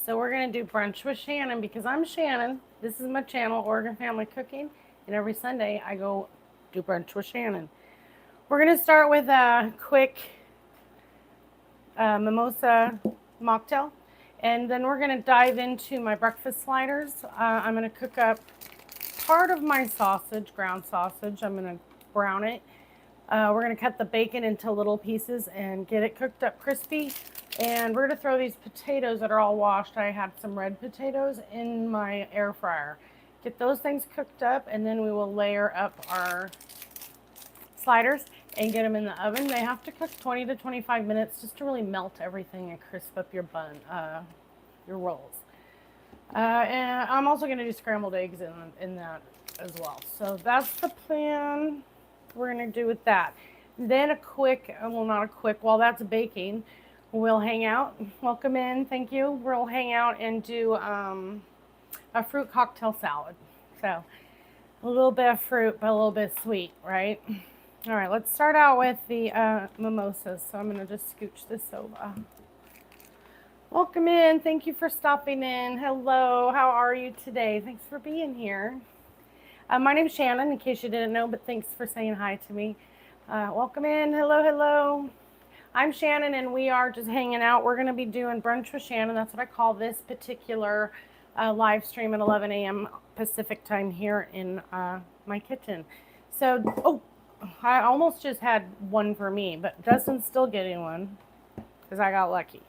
So we're going to do brunch with Shannon because I'm Shannon. This is my channel, Oregon Family Cooking. And every Sunday I go do brunch with Shannon. We're going to start with a quick Mimosa Mocktail. And then we're going to dive into my breakfast sliders. I'm going to cook up part of my sausage, ground sausage. I'm going to brown it. We're going to cut the bacon into little pieces and get it cooked up crispy. And we're going to throw these potatoes that are all washed. I had some red potatoes in my air fryer. Get those things cooked up, and then we will layer up our sliders and get them in the oven. They have to cook 20 to 25 minutes just to really melt everything and crisp up your bun, your rolls. And I'm also going to do scrambled eggs in that as well. So that's the plan we're going to do with that. Then a quick, well, not a quick, while that's baking, we'll hang out. Welcome in, thank you. We'll hang out and do a fruit cocktail salad. So a little bit of fruit, but a little bit sweet, right? All right, let's start out with the mimosas. So I'm going to just scooch this over. Welcome in. Thank you for stopping in. Hello, how are you today? Thanks for being here. My name's Shannon, in case you didn't know, but thanks for saying hi to me. Welcome in. Hello, hello. I'm Shannon, and we are just hanging out. We're going to be doing brunch with Shannon. That's what I call this particular live stream at 11 a.m. Pacific time here in my kitchen. So, oh, I almost just had one for me, but Dustin's still getting one because I got lucky.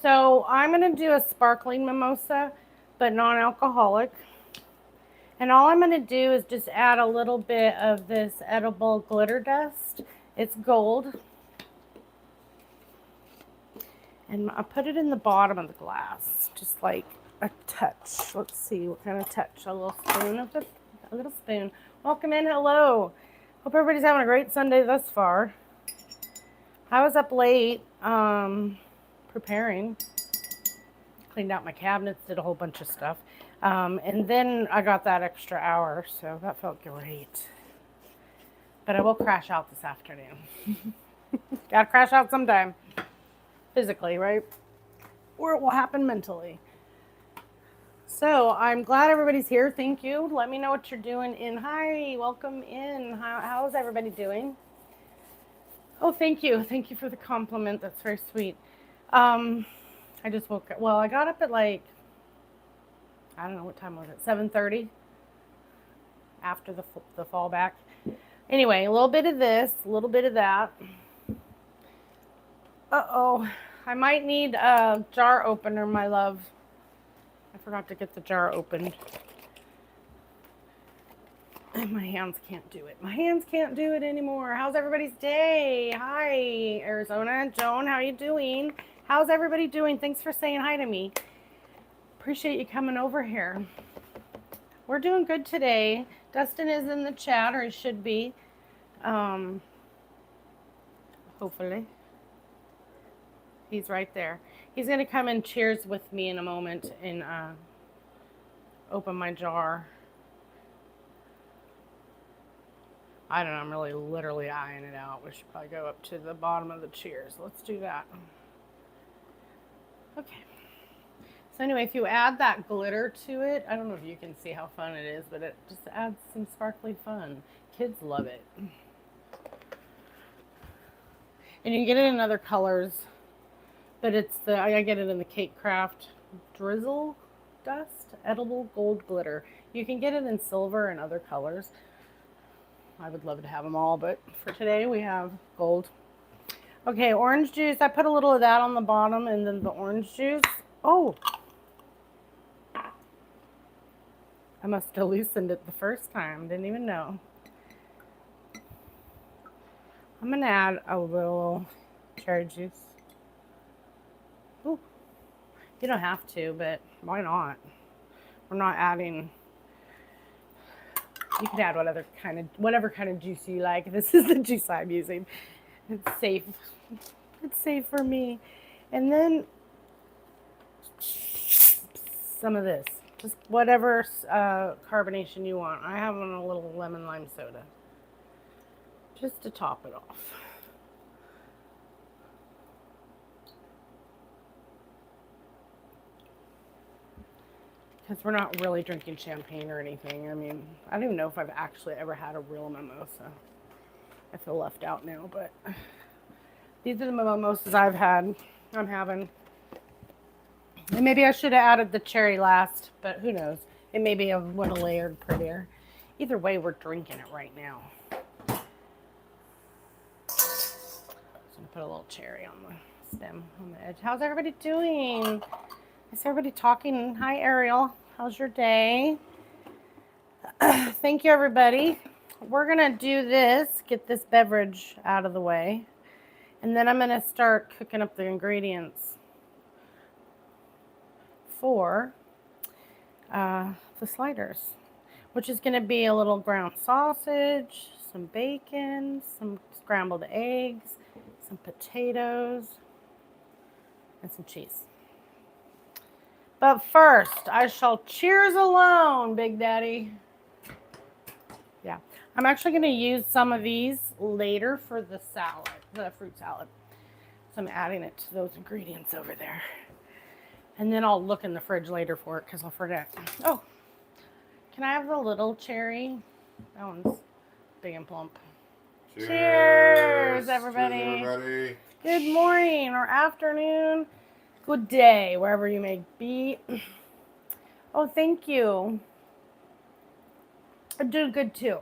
So I'm going to do a sparkling mimosa, but non-alcoholic. And all I'm going to do is just add a little bit of this edible glitter dust. It's gold. And I put it in the bottom of the glass, just like a touch. Let's see, what kind of touch? A little spoon of it? A little spoon. Welcome in, hello. Hope everybody's having a great Sunday thus far. I was up late preparing. Cleaned out my cabinets, did a whole bunch of stuff. And then I got that extra hour, so that felt great. But I will crash out this afternoon. Gotta crash out sometime. Physically, right? Or it will happen mentally. So I'm glad everybody's here. Thank you. Let me know what you're doing in. Hi, welcome in. How's everybody doing? Oh, thank you. Thank you for the compliment. That's very sweet. I just woke up. Well, I got up at like, I don't know, what time was it? 7:30 after the fallback. Anyway, a little bit of this, a little bit of that. Uh-oh, I might need a jar opener, my love. I forgot to get the jar opened. My hands can't do it. My hands can't do it anymore. How's everybody's day? Hi, Arizona. Joan, how are you doing? How's everybody doing? Thanks for saying hi to me. Appreciate you coming over here. We're doing good today. Dustin is in the chat, or he should be. Hopefully. He's right there. He's going to come and cheers with me in a moment and open my jar. I don't know. I'm really literally eyeing it out. We should probably go up to the bottom of the cheers. Let's do that. Okay. So anyway, if you add that glitter to it, I don't know if you can see how fun it is, but it just adds some sparkly fun. Kids love it. And you can get it in other colors. But it's I get it in the Cake Craft Drizzle Dust, Edible Gold Glitter. You can get it in silver and other colors. I would love to have them all, but for today we have gold. Okay, orange juice. I put a little of that on the bottom and then the orange juice. Oh, I must have loosened it the first time. Didn't even know. I'm going to add a little cherry juice. Ooh. You don't have to, but why not? We're not adding. You can add whatever kind of juice you like. This is the juice I'm using. It's safe. It's safe for me. And then some of this. Just whatever carbonation you want. I have on a little lemon lime soda. Just to top it off. because we're not really drinking champagne or anything. I mean, I don't even know if I've actually ever had a real mimosa. I feel left out now, but these are the mimosas I've had. I'm having. And maybe I should have added the cherry last, but who knows? It maybe would have layered prettier. Either way, we're drinking it right now. Just gonna put a little cherry on the stem on the edge. How's everybody doing? Is everybody talking? Hi, Ariel. How's your day? Thank you, everybody. We're gonna do this, get this beverage out of the way, and then I'm gonna start cooking up the ingredients for the sliders, which is gonna be a little ground sausage, some bacon, some scrambled eggs, some potatoes, and some cheese. But first, I shall cheers alone, Big Daddy. Yeah, I'm actually going to use some of these later for the salad, the fruit salad. So I'm adding it to those ingredients over there. And then I'll look in the fridge later for it because I'll forget. Oh, can I have the little cherry? That one's big and plump. Cheers, Cheers everybody. Cheers, everybody. Good morning or afternoon. Good day, wherever you may be. Oh, thank you. I'm doing good too.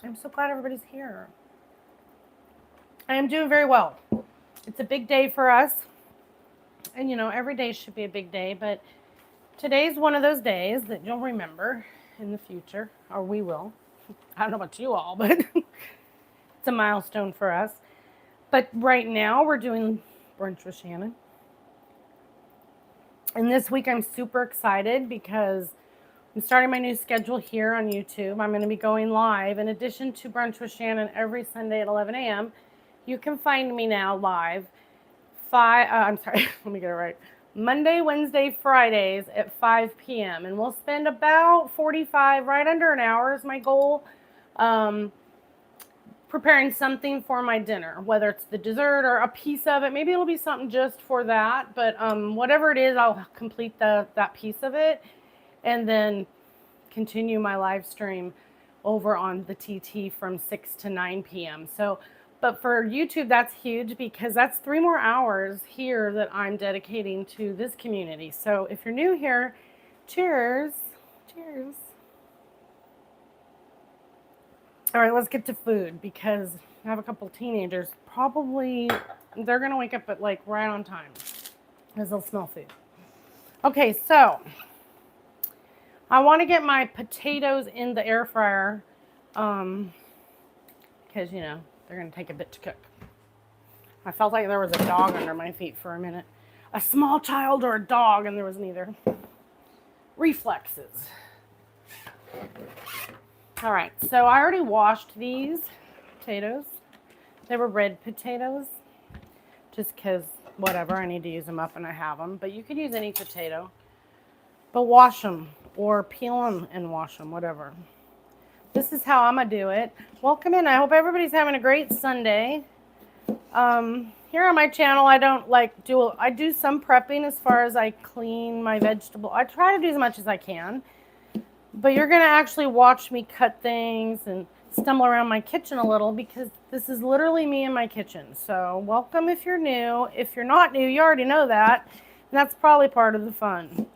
I'm so glad everybody's here. I am doing very well. It's a big day for us. And you know, every day should be a big day, but today's one of those days that you'll remember in the future, or we will. I don't know about you all, but it's a milestone for us. But right now we're doing brunch with Shannon. And this week I'm super excited because I'm starting my new schedule here on YouTube. I'm going to be going live. In addition to Brunch with Shannon every Sunday at 11 a.m., you can find me now live. Let me get it right. Monday, Wednesday, Fridays at 5 p.m. And we'll spend about 45, right under an hour is my goal, preparing something for my dinner, whether it's the dessert or a piece of it. Maybe it'll be something just for that, but whatever it is, I'll complete that piece of it and then continue my live stream over on the TT from 6 to 9 p.m. So, but for YouTube, that's huge because that's 3 more hours here that I'm dedicating to this community. So if you're new here, cheers. Cheers. All right, let's get to food because I have a couple teenagers. Probably they're going to wake up at like right on time because they'll smell food. Okay, so I want to get my potatoes in the air fryer because, you know, they're going to take a bit to cook. I felt like there was a dog under my feet for a minute. A small child or a dog, and there was neither. Reflexes. All right, so I already washed these potatoes. They were red potatoes, just because, whatever, I need to use them up and I have them. But you could use any potato. But wash them, or peel them and wash them, whatever. This is how I'm going to do it. Welcome in. I hope everybody's having a great Sunday. Here on my channel, I do some prepping as far as I clean my vegetable. I try to do as much as I can. But you're going to actually watch me cut things and stumble around my kitchen a little because this is literally me in my kitchen. So welcome if you're new. If you're not new, you already know that. And that's probably part of the fun.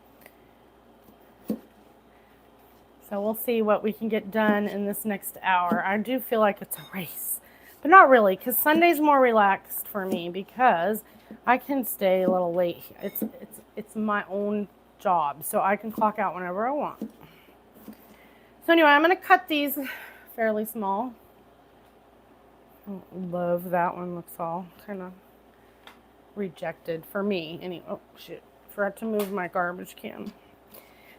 So we'll see what we can get done in this next hour. I do feel like it's a race. But not really, because Sunday's more relaxed for me because I can stay a little late. It's my own job, so I can clock out whenever I want. So anyway, I'm going to cut these fairly small. I love that one. Looks all kind of rejected for me. Anyway, oh, shit. Forgot to move my garbage can.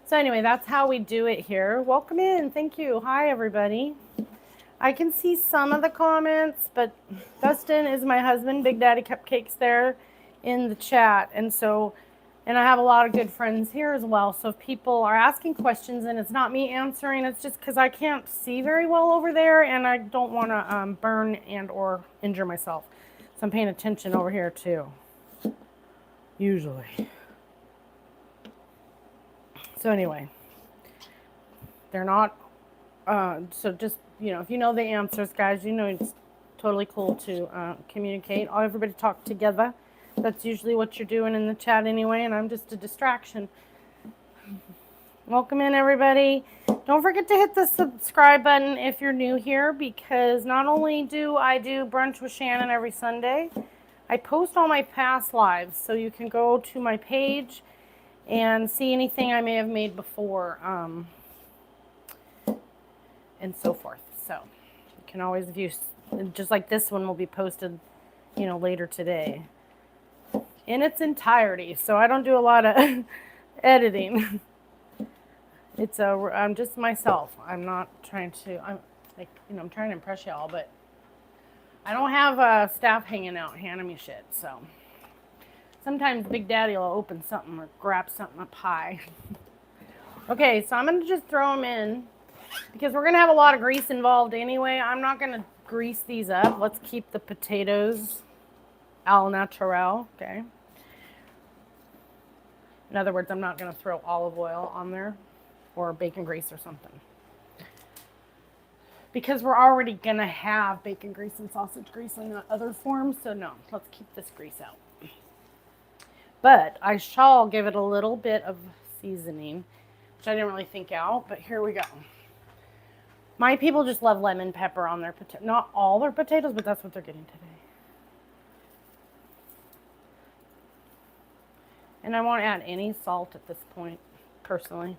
So anyway, that's how we do it here. Welcome in. Thank you. Hi, everybody. I can see some of the comments, but Dustin is my husband, Big Daddy Cupcakes there in the chat. And I have a lot of good friends here as well. So if people are asking questions and it's not me answering, it's just because I can't see very well over there and I don't want to burn and or injure myself. So I'm paying attention over here too. Usually. So anyway, they're not, so just, if you know the answers, guys, it's totally cool to communicate. Everybody talk together. That's usually what you're doing in the chat anyway, and I'm just a distraction. Welcome in, everybody. Don't forget to hit the subscribe button if you're new here, because not only do I do Brunch with Shannon every Sunday, I post all my past lives, so you can go to my page and see anything I may have made before, and so forth. So you can always view, just like this one will be posted, later today in its entirety. So I don't do a lot of editing. I'm just myself. I'm not trying to, I'm trying to impress y'all, but I don't have staff hanging out handing me shit. So sometimes Big Daddy will open something or grab something up high. Okay, so I'm going to just throw them in because we're going to have a lot of grease involved anyway. I'm not going to grease these up. Let's keep the potatoes au naturel, okay? In other words, I'm not going to throw olive oil on there or bacon grease or something, because we're already going to have bacon grease and sausage grease in the other form. So no, let's keep this grease out. But I shall give it a little bit of seasoning, which I didn't really think out, but here we go. My people just love lemon pepper on their potatoes. Not all their potatoes, but that's what they're getting today. And I won't add any salt at this point, personally.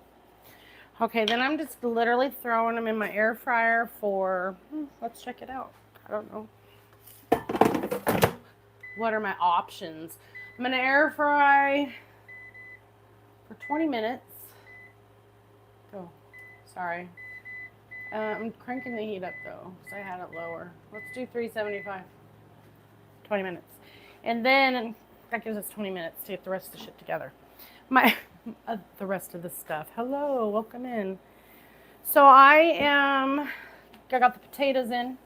Okay, then I'm just literally throwing them in my air fryer for, let's check it out. I don't know. What are my options? I'm going to air fry for 20 minutes. Oh, sorry. I'm cranking the heat up though, because I had it lower. Let's do 375. 20 minutes. And then that gives us 20 minutes to get the rest of the shit together. The rest of the stuff. Hello, welcome in. So I got the potatoes in.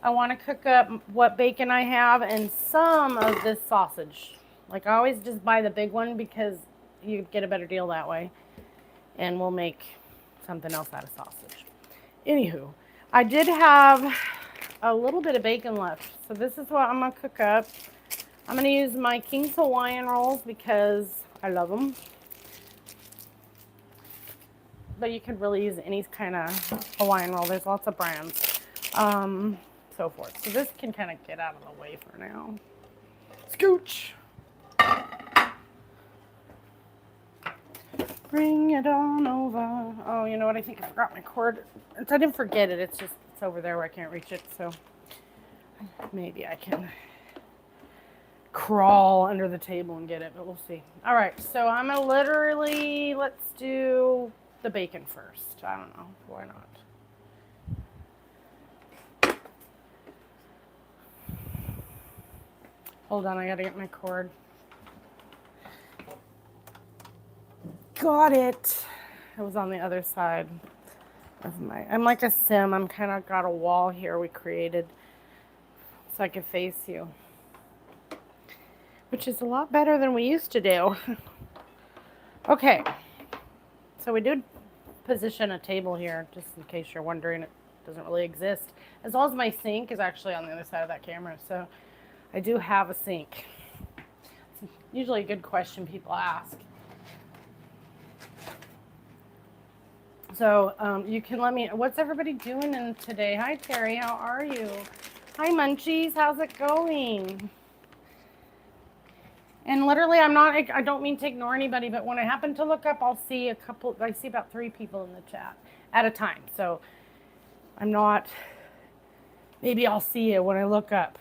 I want to cook up what bacon I have and some of this sausage. Like, I always just buy the big one because you get a better deal that way. And we'll make something else out of sausage. Anywho, I did have a little bit of bacon left. So this is what I'm going to cook up. I'm going to use my King's Hawaiian rolls because I love them. But you could really use any kind of Hawaiian roll. There's lots of brands. So forth. So this can kind of get out of the way for now. Scooch! Bring it on over. Oh, you know what? I think I forgot my cord. I didn't forget it. It's over there where I can't reach it. So maybe I can crawl under the table and get it, but we'll see. All right, so I'm gonna let's do the bacon first. I don't know, why not? Hold on, I gotta get my cord. Got it. It was on the other side of I'm like a sim. I'm kind of got a wall here we created so I can face you, which is a lot better than we used to do. Okay, so we did position a table here, just in case you're wondering. It doesn't really exist, as well as my sink is actually on the other side of that camera, so I do have a sink. It's usually a good question people ask. So you can let me, what's everybody doing today? Hi, Terry, how are you? Hi, Munchies, how's it going? And literally, I don't mean to ignore anybody, but when I happen to look up, I see about 3 people in the chat at a time. So maybe I'll see you when I look up.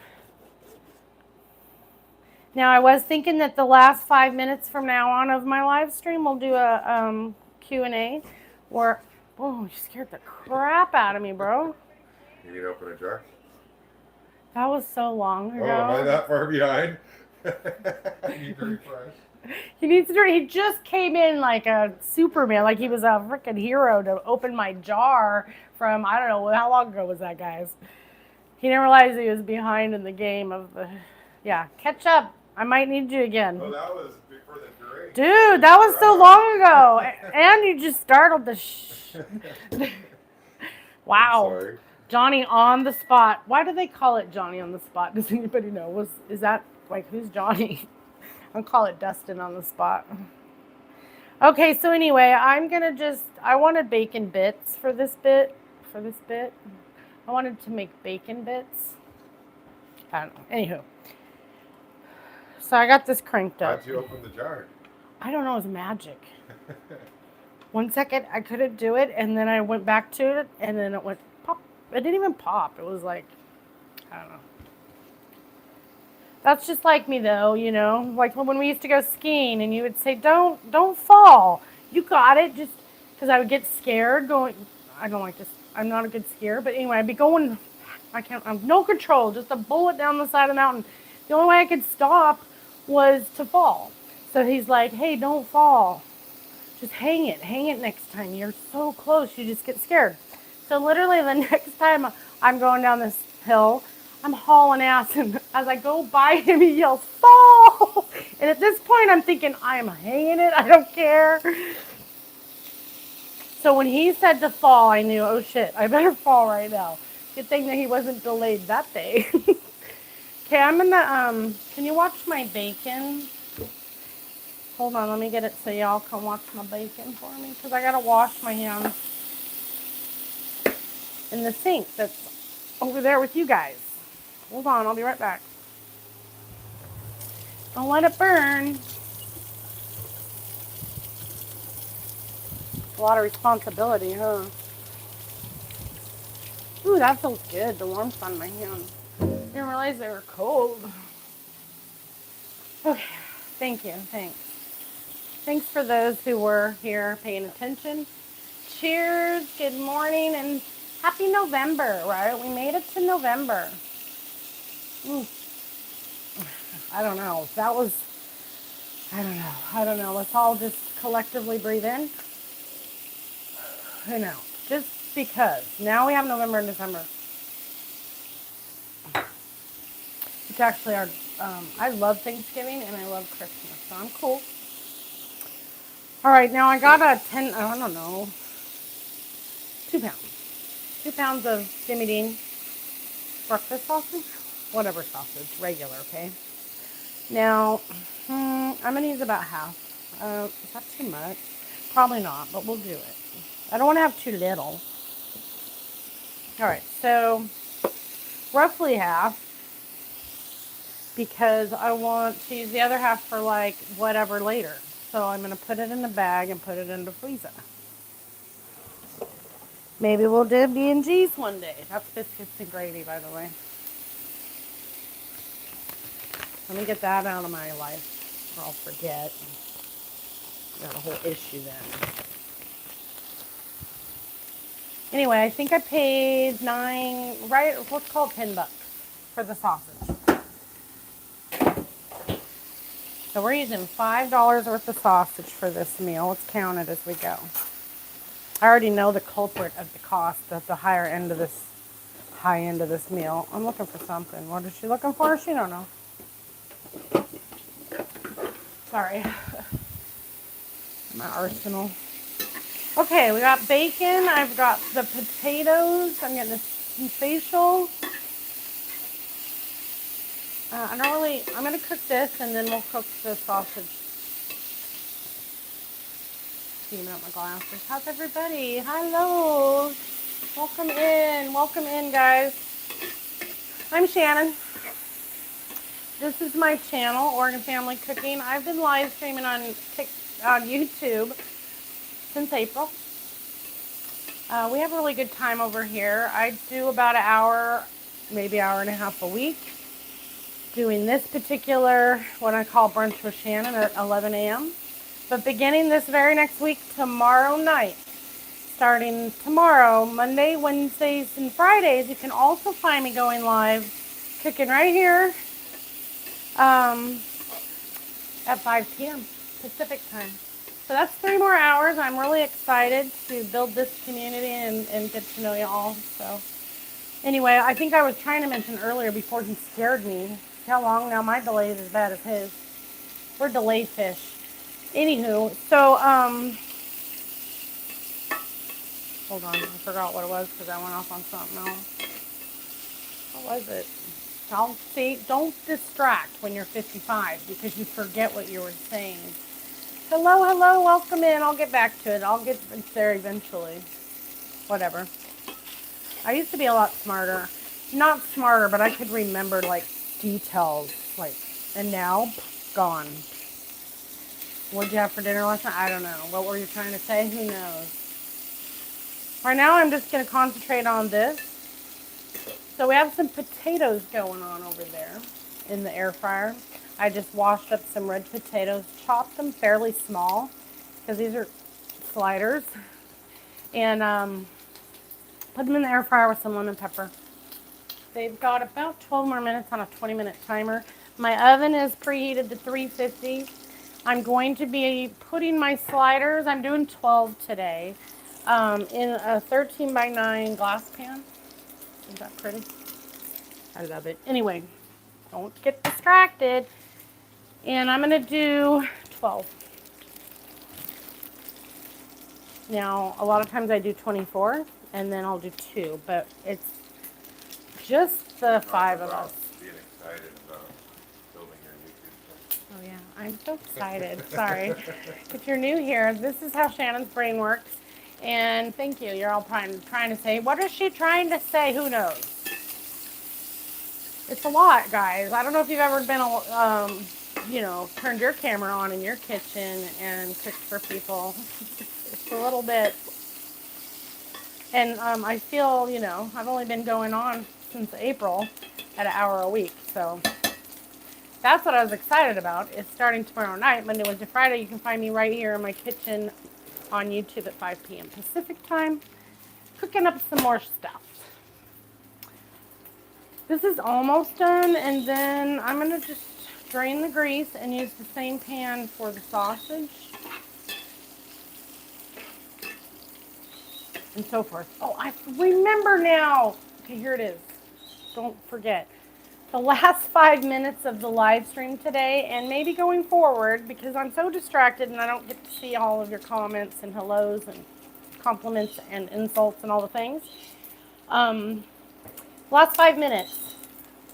Now, I was thinking that the last 5 minutes from now on of my live stream, we'll do a Q&A where, oh, you scared the crap out of me, bro. You need to open a jar? That was so long ago. Oh, am I that far behind? You need to refresh. He just came in like a Superman, like he was a freaking hero to open my jar from, I don't know, how long ago was that, guys? He didn't realize he was behind in the game of the, yeah, catch up. I might need you again. Oh, that was before the Dude, that was so long ago. And you just startled the Wow. I'm sorry. Johnny on the spot. Why do they call it Johnny on the spot? Does anybody know? Is that like who's Johnny? I'll call it Dustin on the spot. Okay, so anyway, I wanted bacon bits for this bit. I wanted to make bacon bits. I don't know. Anywho. So I got this cranked up. How'd you open the jar? I don't know, it was magic. 1 second I couldn't do it, and then I went back to it, and then it went pop. It didn't even pop. It was like, I don't know. That's just like me though, you know, like when we used to go skiing and you would say, don't fall. You got it. Just because I would get scared going, I don't like this. I'm not a good skier, but anyway, I'd be going, I have no control, just a bullet down the side of the mountain. The only way I could stop was to fall. So he's like, hey, don't fall. Just hang it next time. You're so close, you just get scared. So literally the next time I'm going down this hill, I'm hauling ass, and as I go by him, he yells, fall! And at this point, I'm thinking, I'm hanging it, I don't care. So when he said to fall, I knew, oh shit, I better fall right now. Good thing that he wasn't delayed that day. Okay, I'm gonna, can you watch my bacon? Hold on, let me get it so y'all can watch my bacon for me, because I gotta wash my hands in the sink that's over there with you guys. Hold on, I'll be right back. Don't let it burn. A lot of responsibility, huh? Ooh, that feels good. The warmth on my hands. Didn't realize they were cold. Okay, thank you, thanks. Thanks for those who were here paying attention. Cheers, good morning, and happy November, right? We made it to November. Ooh. I don't know. I don't know. Let's all just collectively breathe in. I know. Just because. Now we have November and December. It's actually I love Thanksgiving and I love Christmas, so I'm cool. All right, now I got I don't know, 2 pounds. 2 pounds of Jimmy Dean breakfast sausage. Whatever sausage, regular, okay? Now, I'm going to use about half. Is that too much? Probably not, but we'll do it. I don't want to have too little. All right, so roughly half, because I want to use the other half for like whatever later. So I'm going to put it in a bag and put it in the freezer. Maybe we'll do B&G's one day. That's biscuits and gravy, by the way. Let me get that out of my life, or I'll forget. Got a whole issue then. Anyway, I think I paid let's call it $10 for the sausage. So we're using $5 worth of sausage for this meal. Let's count it as we go. I already know the culprit of the cost at the high end of this meal. I'm looking for something. What is she looking for? She don't know. Sorry. My arsenal. Okay, we got bacon. I've got the potatoes. I'm getting some facial. I'm going to cook this and then we'll cook the sausage. Steaming up my glasses. How's everybody? Hello. Welcome in, guys. I'm Shannon. This is my channel, Oregon Family Cooking. I've been live streaming on YouTube since April. We have a really good time over here. I do about an hour, maybe hour and a half a week, doing this particular, what I call Brunch with Shannon at 11 a.m. But beginning this very next week, tomorrow night, starting tomorrow, Monday, Wednesdays, and Fridays, you can also find me going live, cooking right here at 5 p.m. Pacific time. So that's 3 more hours. I'm really excited to build this community and get to know you all. So anyway, I think I was trying to mention earlier before he scared me how long now my delay is as bad as his. We're delay fish. Anywho, so, hold on, I forgot what it was because I went off on something else. What was it? Don't distract when you're 55 because you forget what you were saying. Hello, hello, welcome in. I'll get back to it. I'll get there eventually. Whatever. I used to be a lot smarter. Not smarter, but I could remember like details. And now, gone. What'd you have for dinner last night? I don't know. What were you trying to say? Who knows? Right now, I'm just going to concentrate on this. So we have some potatoes going on over there in the air fryer. I just washed up some red potatoes, chopped them fairly small because these are sliders, and put them in the air fryer with some lemon pepper. They've got about 12 more minutes on a 20-minute timer. My oven is preheated to 350. I'm going to be putting my sliders, I'm doing 12 today, in a 13 by 9 glass pan. Isn't that pretty? I love it. Anyway, don't get distracted. And I'm going to do 12. Now, a lot of times I do 24, and then I'll do 2, but it's just the 5 of us. Being excited about building your YouTube channel. Oh yeah, I'm so excited. Sorry. If you're new here, this is how Shannon's brain works. And thank you. You're all trying to say, what is she trying to say? Who knows? It's a lot, guys. I don't know if you've ever been, turned your camera on in your kitchen and cooked for people. It's a little bit. And I feel, I've only been going on since April at an hour a week. So that's what I was excited about. It's starting tomorrow night, Monday, Wednesday, Friday. You can find me right here in my kitchen on YouTube at 5 p.m. Pacific time, cooking up some more stuff. This is almost done, and then I'm going to just drain the grease and use the same pan for the sausage and so forth. Oh, I remember now. Okay, here it is. Don't forget. The last 5 minutes of the live stream today, and maybe going forward, because I'm so distracted and I don't get to see all of your comments and hellos and compliments and insults and all the things. Last 5 minutes,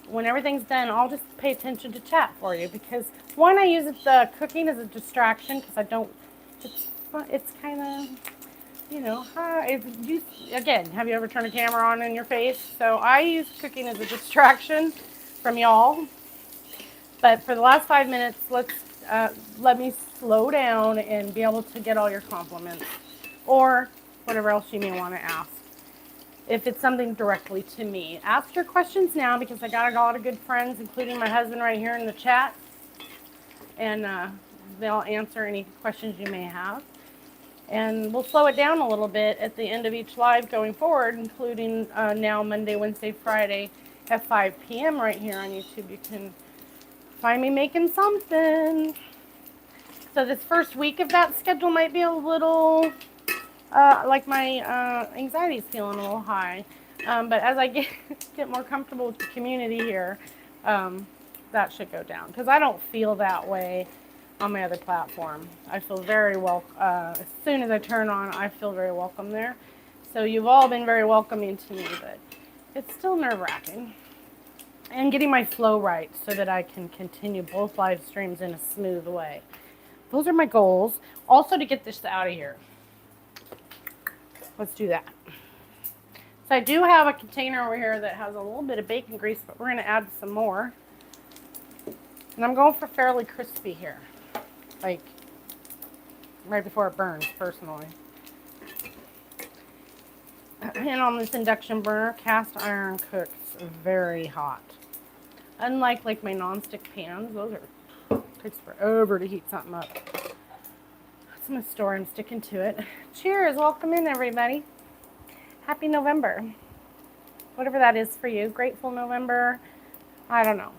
when everything's done, I'll just pay attention to chat for you, because one, I use the cooking as a distraction, because I don't, it's kind of, again, have you ever turned a camera on in your face? So I use cooking as a distraction from y'all. But for the last 5 minutes, let me slow down and be able to get all your compliments or whatever else you may want to ask. If it's something directly to me, ask your questions now, because I got a lot of good friends, including my husband right here in the chat, and they'll answer any questions you may have. And we'll slow it down a little bit at the end of each live going forward, including now Monday, Wednesday, Friday at 5 p.m. right here on YouTube. You can find me making something. So this first week of that schedule might be a little, like my anxiety is feeling a little high. But as I get more comfortable with the community here, that should go down. Because I don't feel that way on my other platform. I feel very as soon as I turn on, I feel very welcome there. So you've all been very welcoming to me, but it's still nerve-wracking. And getting my flow right so that I can continue both live streams in a smooth way. Those are my goals. Also to get this out of here. Let's do that. So I do have a container over here that has a little bit of bacon grease, but we're going to add some more. And I'm going for fairly crispy here. Like, right before it burns, personally. And on this induction burner, cast iron cooks very hot. Unlike like my nonstick pans, takes forever to heat something up. That's my story, I'm sticking to it. Cheers, welcome in everybody. Happy November. Whatever that is for you, grateful November, I don't know.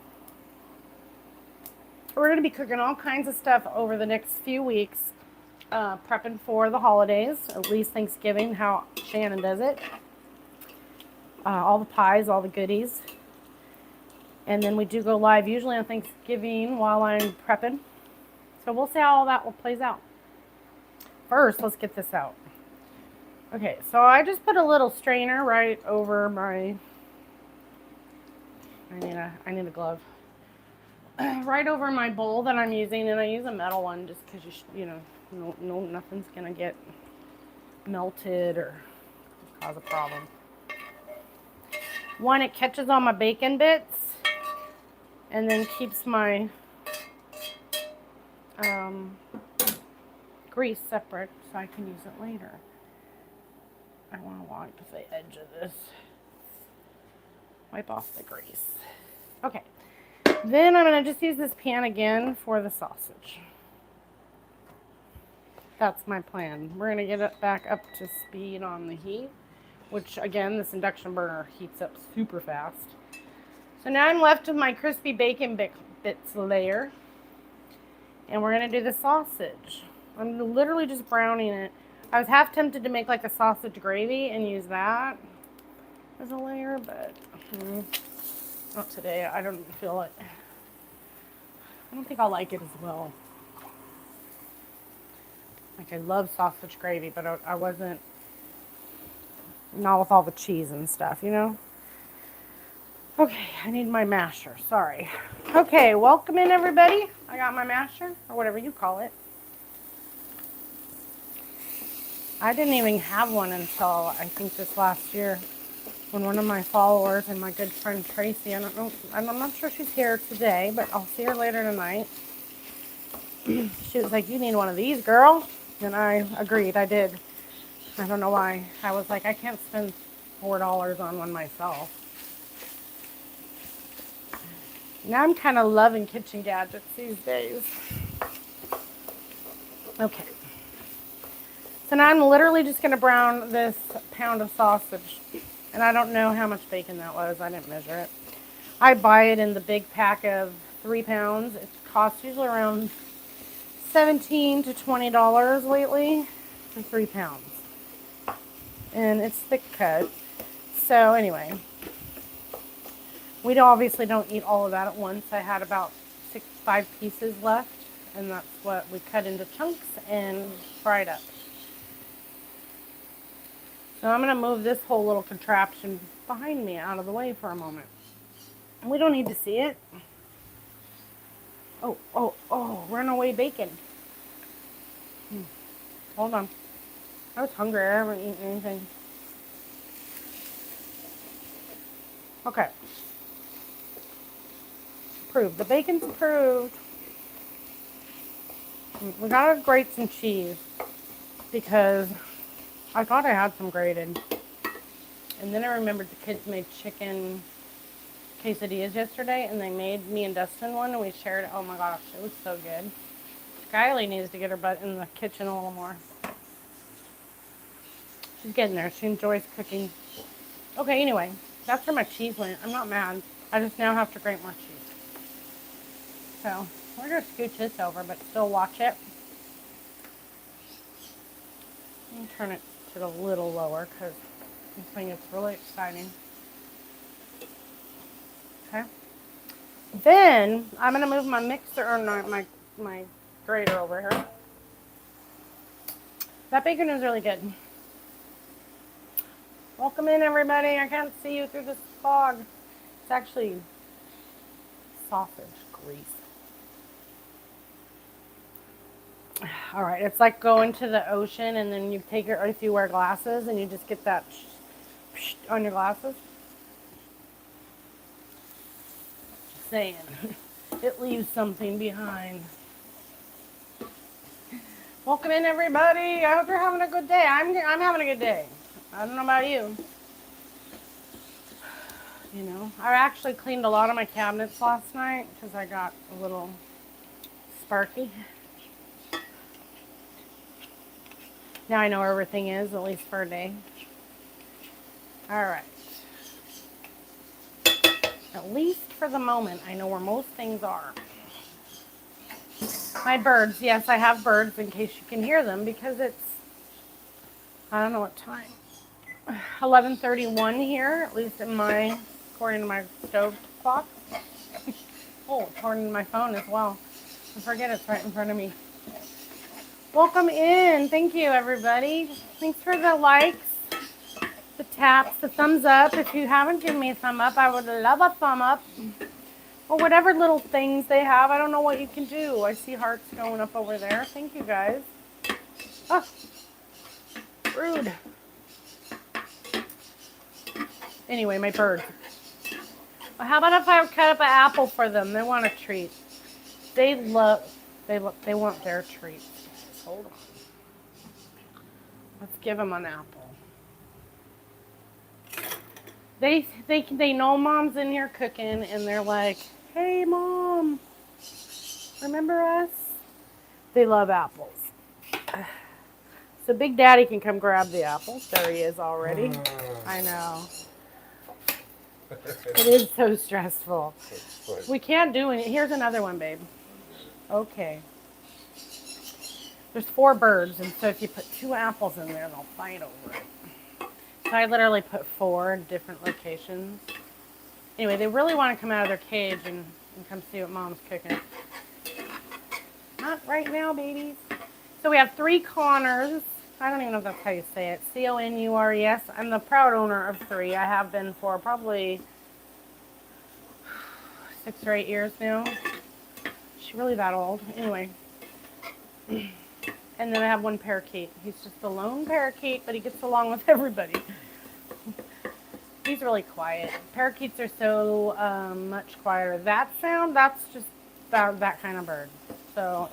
We're going to be cooking all kinds of stuff over the next few weeks, prepping for the holidays, at least Thanksgiving, how Shannon does it. All the pies, all the goodies. And then we do go live usually on Thanksgiving while I'm prepping. So we'll see how all that plays out. First, let's get this out. Okay, so I just put a little strainer right over my, I need a glove. Right over my bowl that I'm using, and I use a metal one just because nothing's gonna get melted or cause a problem. One, it catches all my bacon bits and then keeps my grease separate so I can use it later. I want to wipe the edge of this. Wipe off the grease. Okay. Then I'm going to just use this pan again for the sausage. That's my plan. We're going to get it back up to speed on the heat, which again, this induction burner heats up super fast. So now I'm left with my crispy bacon bits layer, and we're going to do the sausage. I'm literally just browning it. I was half tempted to make like a sausage gravy and use that as a layer, but not today. I don't feel it. I don't think I'll like it as well. Like, I love sausage gravy, but I wasn't, not with all the cheese and stuff, you know? Okay, I need my masher, sorry. Okay, welcome in everybody. I got my masher, or whatever you call it. I didn't even have one until I think this last year when one of my followers and my good friend Tracy, I'm not sure she's here today, but I'll see her later tonight. She was like, you need one of these, girl. And I agreed, I did. I don't know why. I was like, I can't spend $4 on one myself. Now I'm kind of loving kitchen gadgets these days. Okay. So now I'm literally just going to brown this pound of sausage. And I don't know how much bacon that was. I didn't measure it. I buy it in the big pack of 3 pounds. It costs usually around $17 to $20 lately for 3 pounds. And it's thick cut. So anyway, we obviously don't eat all of that at once. I had about 5 pieces left, and that's what we cut into chunks and fried up. So I'm going to move this whole little contraption behind me out of the way for a moment. We don't need to see it. Oh, runaway bacon. Hold on. I was hungry. I haven't eaten anything. Okay. Approved. The bacon's approved. We gotta grate some cheese because I thought I had some grated. And then I remembered the kids made chicken quesadillas yesterday, and they made me and Dustin one, and we shared it. Oh my gosh, it was so good. Skylie needs to get her butt in the kitchen a little more. She's getting there. She enjoys cooking. Okay, anyway, that's where my cheese went. I'm not mad. I just now have to grate more cheese. So we're going to scooch this over, but still watch it. Let me turn it to a little lower because this thing is really exciting. Okay. Then I'm going to move my mixer, or my grater over here. That bacon is really good. Welcome in, everybody. I can't see you through this fog. It's actually sausage grease. All right, it's like going to the ocean and then you take it, or if you wear glasses and you just get that on your glasses. Just saying, it leaves something behind. Welcome in, everybody. I hope you're having a good day. I'm having a good day. I don't know about you. You know, I actually cleaned a lot of my cabinets last night because I got a little sparky. Now I know where everything is, at least for a day. All right. At least for the moment, I know where most things are. My birds. Yes, I have birds in case you can hear them because it's, I don't know what time. 11:31 here, at least according to my stove clock. Oh, according to my phone as well. I forget it's right in front of me. Welcome in. Thank you, everybody. Thanks for the likes, the taps, the thumbs up. If you haven't given me a thumb up, I would love a thumb up. Or whatever little things they have. I don't know what you can do. I see hearts going up over there. Thank you, guys. Oh, rude. Anyway, my birds. Well, how about if I cut up an apple for them? They want a treat. They want their treat. Hold on. Let's give them an apple. They know Mom's in here cooking, and they're like, "Hey, Mom, remember us?" They love apples. So Big Daddy can come grab the apples. There he is already. I know. It is so stressful. We can't do it. Here's another one, babe. Okay. There's 4 birds, and so if you put 2 apples in there, they'll fight over it. So I literally put 4 in different locations. Anyway, they really want to come out of their cage and come see what Mom's cooking. Not right now, babies. So we have 3 Connors. I don't even know if that's how you say it. Conures. I'm the proud owner of 3. I have been for probably 6 or 8 years now. Is she really that old? Anyway. And then I have 1 parakeet. He's just a lone parakeet, but he gets along with everybody. He's really quiet. Parakeets are so much quieter. That sound, that's just that kind of bird. So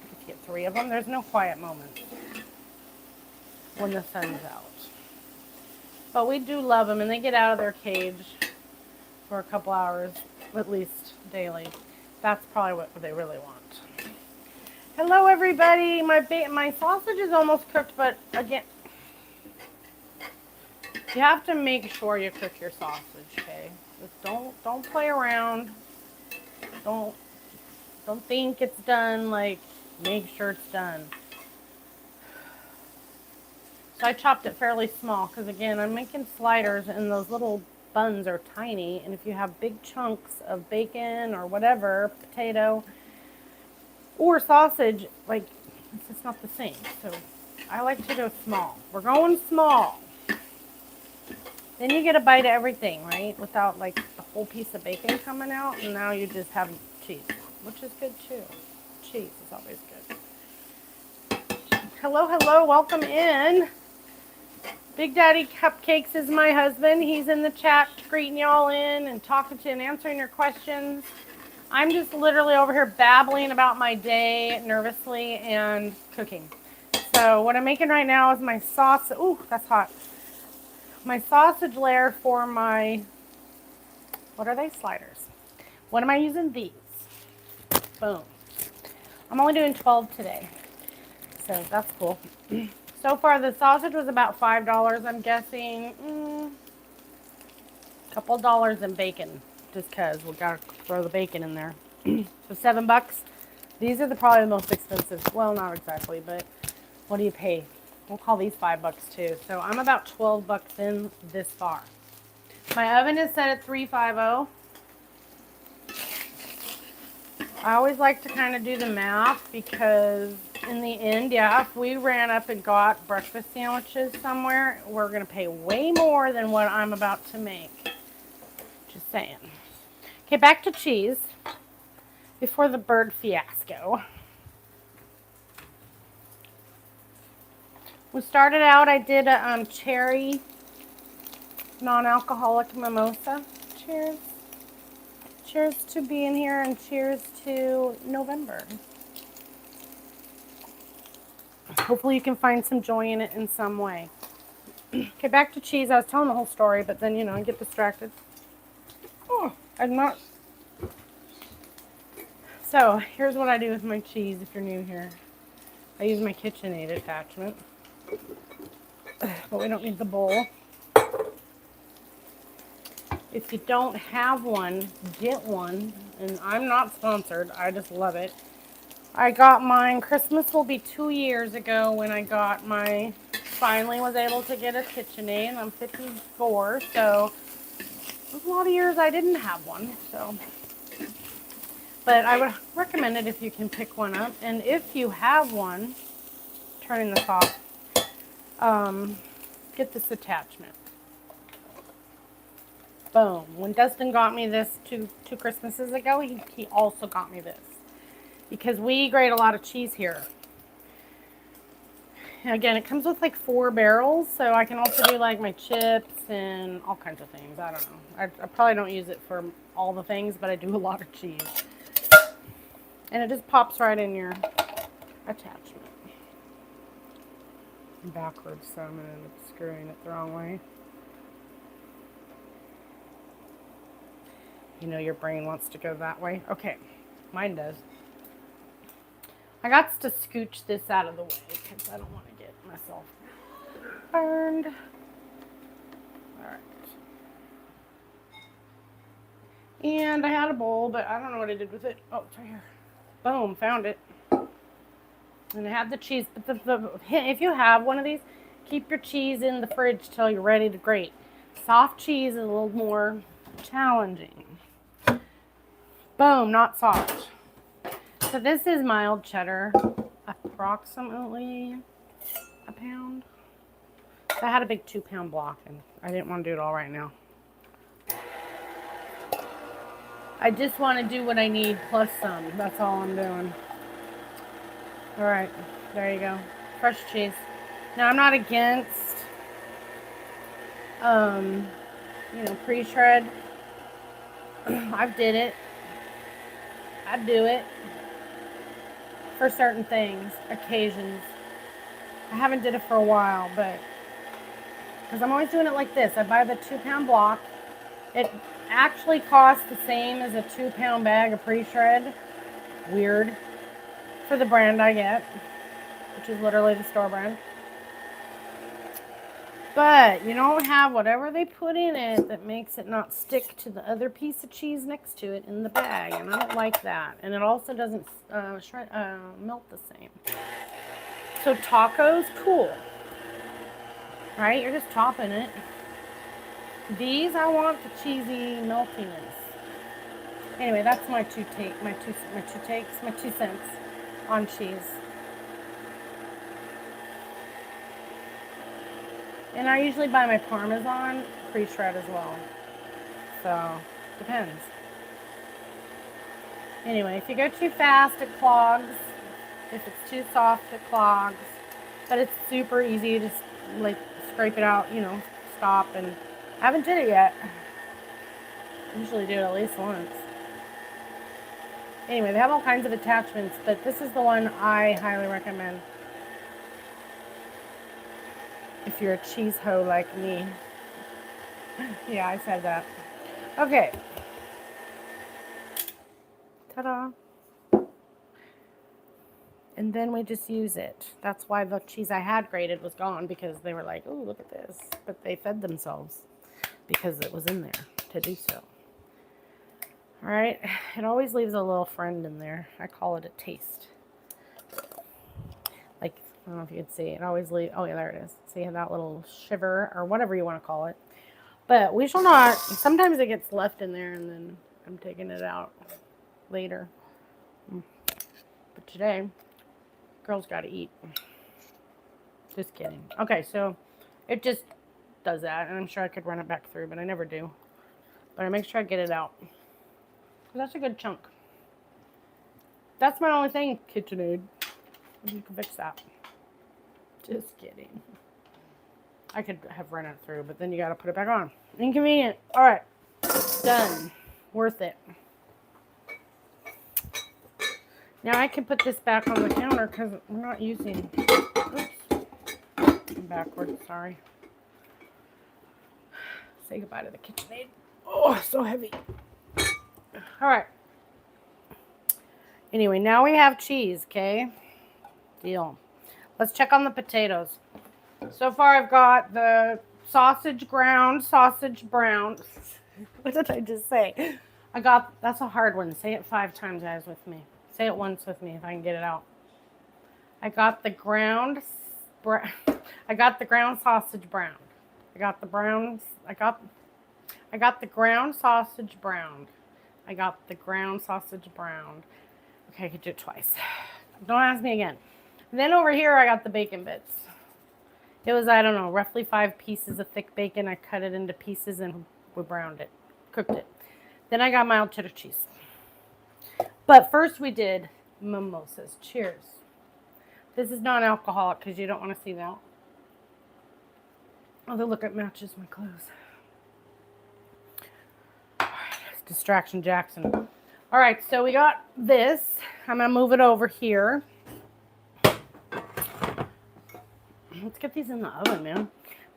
if you get 3 of them, there's no quiet moments when the sun's out. But we do love them, and they get out of their cage for a couple hours, at least daily. That's probably what they really want. Hello, everybody. My sausage is almost cooked, but again, you have to make sure you cook your sausage, okay? Just don't play around. Don't think it's done. Like, make sure it's done. So I chopped it fairly small because, again, I'm making sliders, and those little buns are tiny. And if you have big chunks of bacon or whatever, potato or sausage, like, it's just not the same. So I like to go small. We're going small. Then you get a bite of everything, right? Without, like, the whole piece of bacon coming out. And now you just have cheese, which is good, too. Cheese is always good. Hello, hello. Welcome in. Big Daddy Cupcakes is my husband. He's in the chat greeting y'all in and talking to and answering your questions. I'm just literally over here babbling about my day nervously and cooking. So what I'm making right now is my sauce. Ooh, that's hot. My sausage layer for my, what are they? Sliders. What am I using? These. Boom. I'm only doing 12 today. So that's cool. So far, the sausage was about $5. I'm guessing a couple dollars in bacon, just because we got to throw the bacon in there. So $7. These are probably the most expensive. Well, not exactly, but what do you pay? We'll call these $5 too. So I'm about $12 in this far. My oven is set at 350. I always like to kind of do the math because in the end, yeah, if we ran up and got breakfast sandwiches somewhere, we're going to pay way more than what I'm about to make. Just saying. Okay, back to cheese before the bird fiasco. We started out, I did a cherry non-alcoholic mimosa. Cheers. Cheers to being here and cheers to November. Hopefully you can find some joy in it in some way. Okay, back to cheese. I was telling the whole story, but then, I get distracted. Oh, I'm not. So, here's what I do with my cheese if you're new here. I use my KitchenAid attachment. But we don't need the bowl. If you don't have one, get one. And I'm not sponsored. I just love it. I got mine. Christmas will be 2 years ago when I got my, finally was able to get a KitchenAid. And I'm 54, so it was a lot of years I didn't have one. So But I would recommend it if you can pick one up. And if you have one, turning this off, get this attachment. Boom. When Dustin got me this two Christmases ago, he also got me this. Because we grate a lot of cheese here. Again, it comes with like 4 barrels, so I can also do like my chips and all kinds of things. I don't know. I probably don't use it for all the things, but I do a lot of cheese. And it just pops right in your attachment. I'm backwards, so I'm going to end up screwing it the wrong way. You know your brain wants to go that way. Okay, mine does. I got to scooch this out of the way because I don't want to get myself burned. All right. And I had a bowl, but I don't know what I did with it. Oh, it's right here. Boom, found it. And I had the cheese. But if you have one of these, keep your cheese in the fridge till you're ready to grate. Soft cheese is a little more challenging. Boom, not soft. So this is mild cheddar, approximately a pound. So I had a big 2-pound block, and I didn't want to do it all right now. I just want to do what I need plus some. That's all I'm doing. All right, there you go. Fresh cheese. Now I'm not against, pre-shred. I've did it. I do it for certain things, occasions. I haven't did it for a while, but because I'm always doing it like this. I buy the 2-pound block. It actually costs the same as a 2-pound bag of pre-shred. Weird. For the brand I get, which is literally the store brand. But you don't have whatever they put in it that makes it not stick to the other piece of cheese next to it in the bag, and I don't like that. And it also doesn't melt the same. So tacos, cool. Right? You're just topping it. These, I want the cheesy meltiness. Anyway, that's my two cents on cheese. And I usually buy my Parmesan pre-shred as well. So, depends. Anyway, if you go too fast, it clogs. If it's too soft, it clogs. But it's super easy to just, like, scrape it out, stop. And I haven't did it yet. I usually do it at least once. Anyway, they have all kinds of attachments, but this is the one I highly recommend. If you're a cheese hoe like me. Yeah, I said that. Okay. Ta-da. And then we just use it. That's why the cheese I had grated was gone, because they were like, oh, look at this. But they fed themselves because it was in there to do so. All right. It always leaves a little friend in there. I call it a taste. Like, I don't know if you can see. It always leaves. Oh, yeah, there it is. See that little shiver or whatever you want to call it. But we shall not. Sometimes it gets left in there and then I'm taking it out later. But today, girls got to eat. Just kidding. Okay, so it just does that. And I'm sure I could run it back through, but I never do. But I make sure I get it out. That's a good chunk. That's my only thing, KitchenAid. You can fix that. Just kidding. I could have run it through, but then you got to put it back on. Inconvenient. All right. Done. Worth it. Now I can put this back on the counter because we're not using... Oops. I'm backwards. Sorry. Say goodbye to the KitchenAid. Oh, so heavy. All right. Anyway, now we have cheese, okay? Deal. Let's check on the potatoes. So far, I've got the sausage brown. What did I just say? That's a hard one. Say it 5 times, guys, with me. Say it once with me if I can get it out. I got the ground sausage brown. I got the ground sausage brown. I got the ground sausage browned. Okay, I could do it twice. Don't ask me again. Then over here, I got the bacon bits. It was, I don't know, roughly 5 pieces of thick bacon. I cut it into pieces and we browned it, cooked it. Then I got mild cheddar cheese. But first we did mimosas. Cheers. This is non-alcoholic because you don't want to see that. Although look, it matches my clothes. All right, it's Distraction Jackson. All right, so we got this. I'm going to move it over here. Let's get these in the oven, man.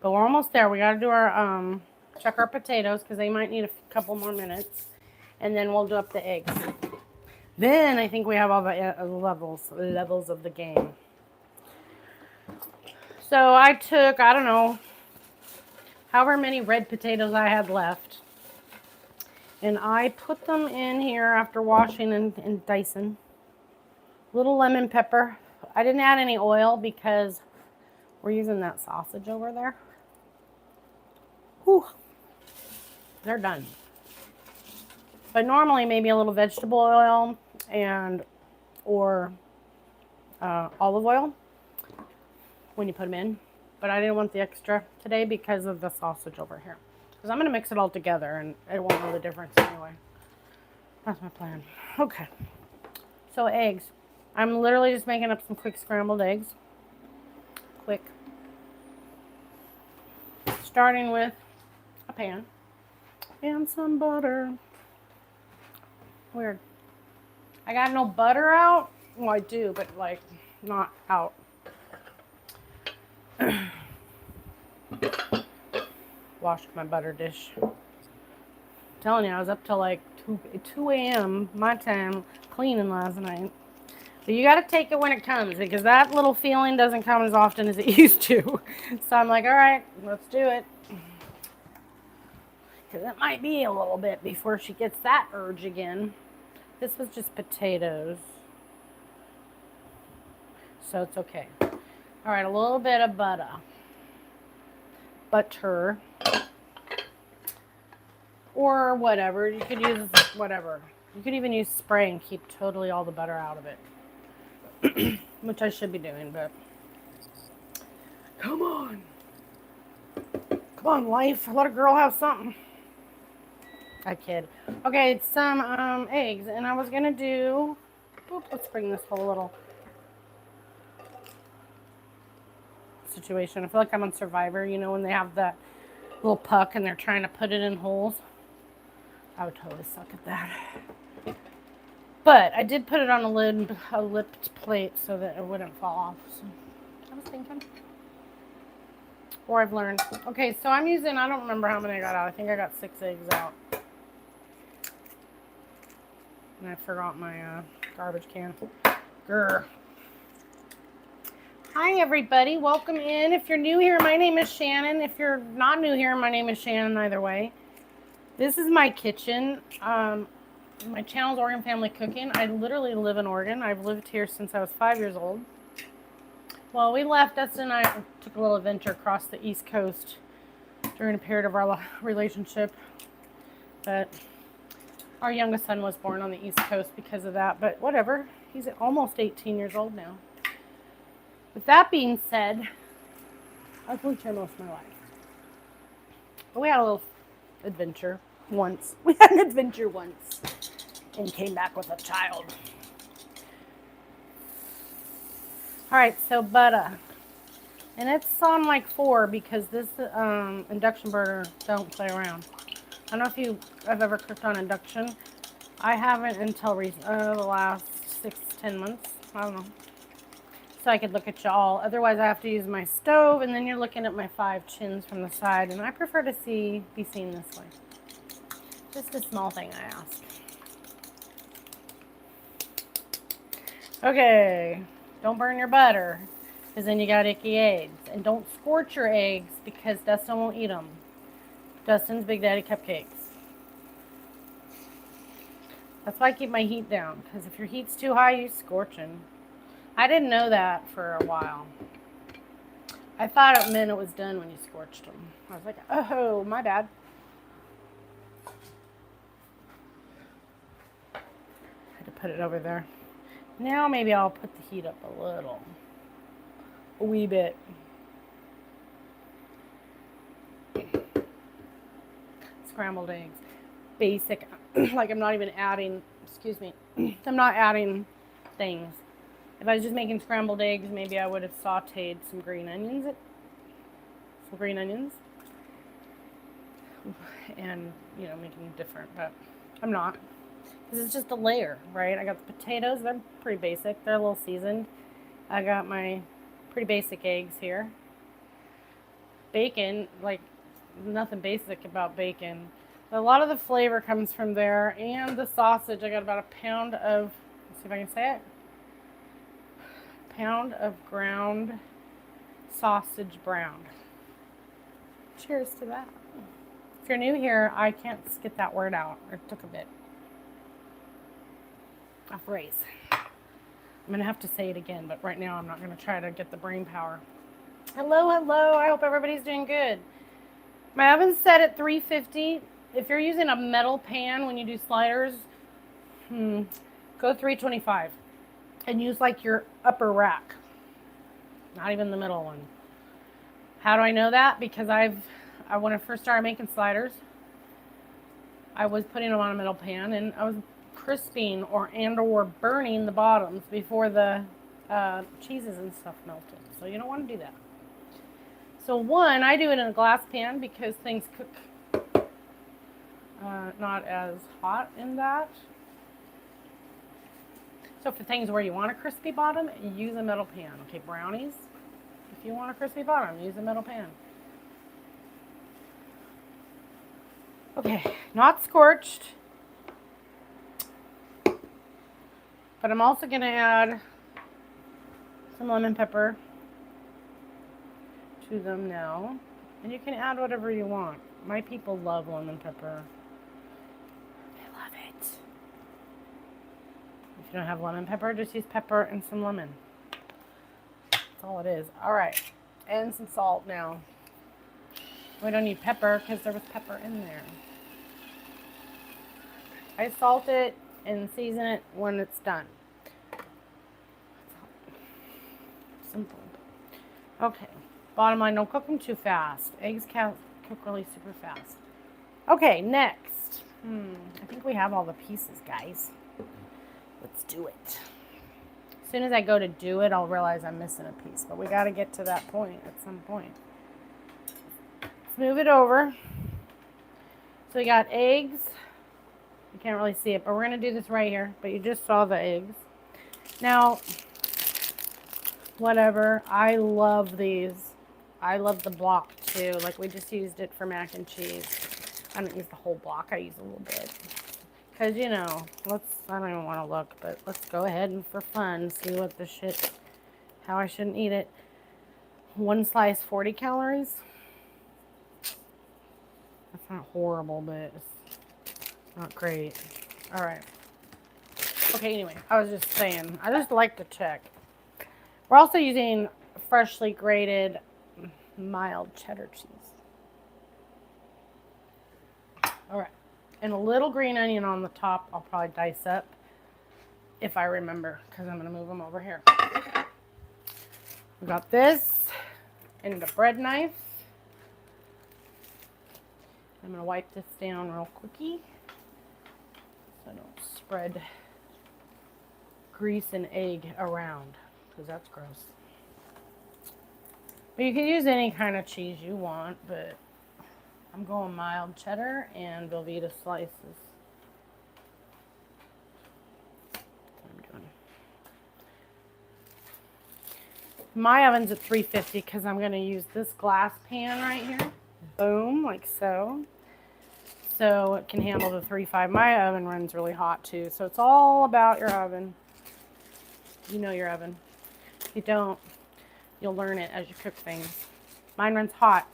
But we're almost there. We got to do our, check our potatoes because they might need a couple more minutes. And then we'll do up the eggs. Then I think we have all the levels of the game. So I took, I don't know, however many red potatoes I had left. And I put them in here after washing and dicing. Little lemon pepper. I didn't add any oil because we're using that sausage over there. Whew. They're done. But normally maybe a little vegetable oil or olive oil when you put them in. But I didn't want the extra today because of the sausage over here. Because I'm going to mix it all together and I won't know the difference anyway. That's my plan. Okay. So eggs. I'm literally just making up some quick scrambled eggs. Quick. Starting with a pan and some butter. Weird. I got no butter out. Well, I do, but like not out. Washed my butter dish. I'm telling you, I was up till like 2 a.m. my time cleaning last night. So you got to take it when it comes because that little feeling doesn't come as often as it used to. So I'm like, all right, let's do it. Because it might be a little bit before she gets that urge again. This was just potatoes. So it's okay. All right, a little bit of butter. Butter. Or whatever. You could use whatever. You could even use spray and keep totally all the butter out of it. Which I should be doing, but come on. Come on, life. Let a girl have something. I kid. Okay, it's some eggs, and I was gonna do. Let's bring this whole little situation. I feel like I'm on Survivor. You know when they have that little puck and they're trying to put it in holes. I would totally suck at that. But I did put it on a lipped plate so that it wouldn't fall off. So I was thinking. Or I've learned. Okay, so I'm using. I don't remember how many I got out. I think I got 6 eggs out. And I forgot my garbage can. Grr. Hi, everybody. Welcome in. If you're new here, my name is Shannon. If you're not new here, my name is Shannon either way. This is my kitchen. My channel's Oregon Family Cooking. I literally live in Oregon. I've lived here since I was 5 years old. Well, we left. Dustin and I took a little adventure across the East Coast during a period of our relationship. But our youngest son was born on the East Coast because of that, but whatever. He's almost 18 years old now. With that being said, I've lived here most of my life. But we had a little adventure once. We had an adventure once and came back with a child. All right, so butter. And it's on like 4 because this induction burner don't play around. I don't know if you have ever cooked on induction. I haven't until the last 6 to 10 months. I don't know. So I could look at y'all. Otherwise, I have to use my stove, and then you're looking at my 5 chins from the side, and I prefer to be seen this way. Just a small thing I ask. Okay, don't burn your butter, because then you got icky eggs. And don't scorch your eggs, because Dustin won't eat them. Dustin's Big Daddy Cupcakes. That's why I keep my heat down, because if your heat's too high, you're scorching. I didn't know that for a while. I thought it meant it was done when you scorched them. I was like, oh, my bad. put it over there. Now maybe I'll put the heat up a wee bit. Scrambled eggs. Basic, like I'm not even adding, excuse me, I'm not adding things. If I was just making scrambled eggs, maybe I would have sauteed some green onions. And, you know, making it different, but I'm not. Because it's just a layer, right? I got the potatoes, they're pretty basic. They're a little seasoned. I got my pretty basic eggs here. Bacon, like nothing basic about bacon. A lot of the flavor comes from there, and the sausage. I got about a pound of, let's see if I can say it, pound of ground sausage brown. Cheers to that. If you're new here, I can't get that word out. It took a bit. A phrase. I'm going to have to say it again, but right now I'm not going to try to get the brain power. Hello, hello. I hope everybody's doing good. My oven's set at 350. If you're using a metal pan when you do sliders, go 325 and use like your upper rack, not even the middle one. How do I know that? Because when I first started making sliders, I was putting them on a metal pan and I was crisping or burning the bottoms before the cheeses and stuff melted. So you don't want to do that. So one, I do it in a glass pan because things cook not as hot in that. So for things where you want a crispy bottom, use a metal pan. Okay, brownies, if you want a crispy bottom, use a metal pan. Okay, not scorched. But I'm also going to add some lemon pepper to them now. And you can add whatever you want. My people love lemon pepper. They love it. If you don't have lemon pepper, just use pepper and some lemon. That's all it is. All right. And some salt now. We don't need pepper because there was pepper in there. I salt it and season it when it's done. Simple. Okay. Bottom line, don't cook them too fast. Eggs cook really super fast. Okay, next. I think we have all the pieces, guys. Let's do it. As soon as I go to do it, I'll realize I'm missing a piece. But we got to get to that point at some point. Let's move it over. So we got eggs. You can't really see it, but we're going to do this right here. But you just saw the eggs. Now, whatever. I love these. I love the block too. Like we just used it for mac and cheese. I don't use the whole block. I use a little bit. Because, you know, I don't even want to look, but let's go ahead and for fun see what the shit, how I shouldn't eat it. One slice, 40 calories. That's not horrible, but it's not great. All right. Okay, anyway, I was just saying, I just like to check. We're also using freshly grated mild cheddar cheese. All right. And a little green onion on the top. I'll probably dice up if I remember because I'm going to move them over here. We got this and a bread knife. I'm going to wipe this down real quickie so I don't spread grease and egg around because that's gross. But you can use any kind of cheese you want, but I'm going mild cheddar and Velveeta slices. That's what I'm doing. My oven's at 350 because I'm going to use this glass pan right here. Boom, like so. So it can handle the 3.5. My oven runs really hot too, so it's all about your oven. You know your oven. If you don't, you'll learn it as you cook things. Mine runs hot.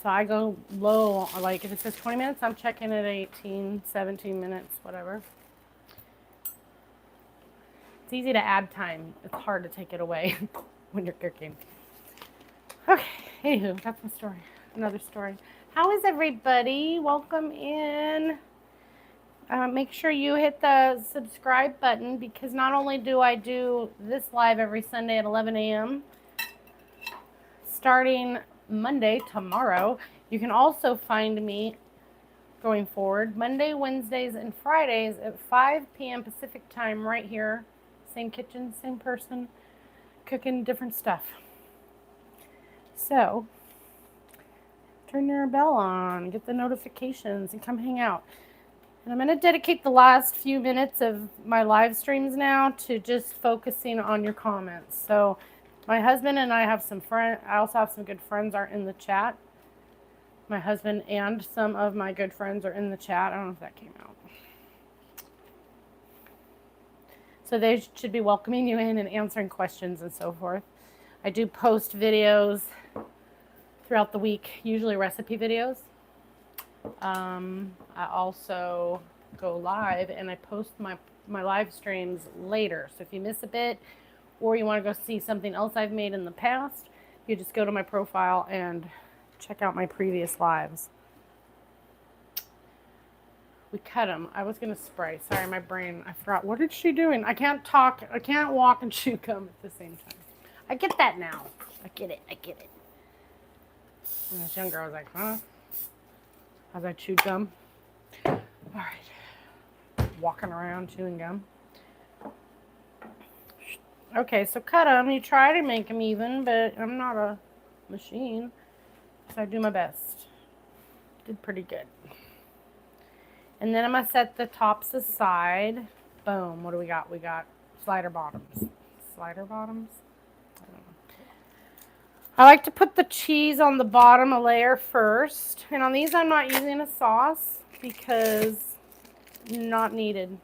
So I go low, like if it says 20 minutes, I'm checking at 18, 17 minutes, whatever. It's easy to add time. It's hard to take it away when you're cooking. Okay, anywho, that's my story. Another story. How is everybody? Welcome in. Make sure you hit the subscribe button, because not only do I do this live every Sunday at 11 a.m., starting Monday, tomorrow, you can also find me going forward Monday, Wednesdays, and Fridays at 5 p.m. Pacific time right here. Same kitchen, same person, cooking different stuff. So, turn your bell on, get the notifications, and come hang out. And I'm going to dedicate the last few minutes of my live streams now to just focusing on your comments. So, my husband and I have some friends. I also have some good friends are in the chat. My husband and some of my good friends are in the chat. I don't know if that came out. So they should be welcoming you in and answering questions and so forth. I do post videos throughout the week, usually recipe videos. I also go live and I post my live streams later. So if you miss a bit or you want to go see something else I've made in the past, you just go to my profile and check out my previous lives. We cut them. I was going to spray. Sorry, my brain. I forgot. What is she doing? I can't talk. I can't walk and chew gum at the same time. I get that now. I get it. When I was younger, I was like, huh? As I chewed gum. All right. Walking around chewing gum. Okay, so cut them. You try to make them even, but I'm not a machine. So I do my best. Did pretty good. And then I'm going to set the tops aside. Boom. What do we got? We got slider bottoms. Slider bottoms? I don't know. I like to put the cheese on the bottom a layer first. And on these I'm not using a sauce because not needed.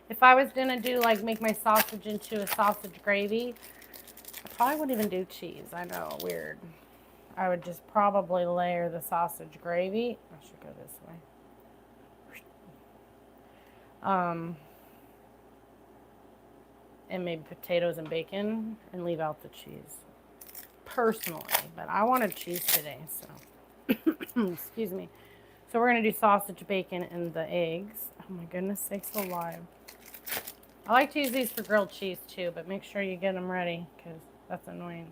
If I was going to do like make my sausage into a sausage gravy, I probably wouldn't even do cheese. I know, weird. I would just probably layer the sausage gravy. I should go this way. And maybe potatoes and bacon and leave out the cheese. Personally, but I wanted cheese today, so. Excuse me. So we're going to do sausage, bacon, and the eggs. Oh my goodness sakes alive. I like to use these for grilled cheese too, but make sure you get them ready because that's annoying.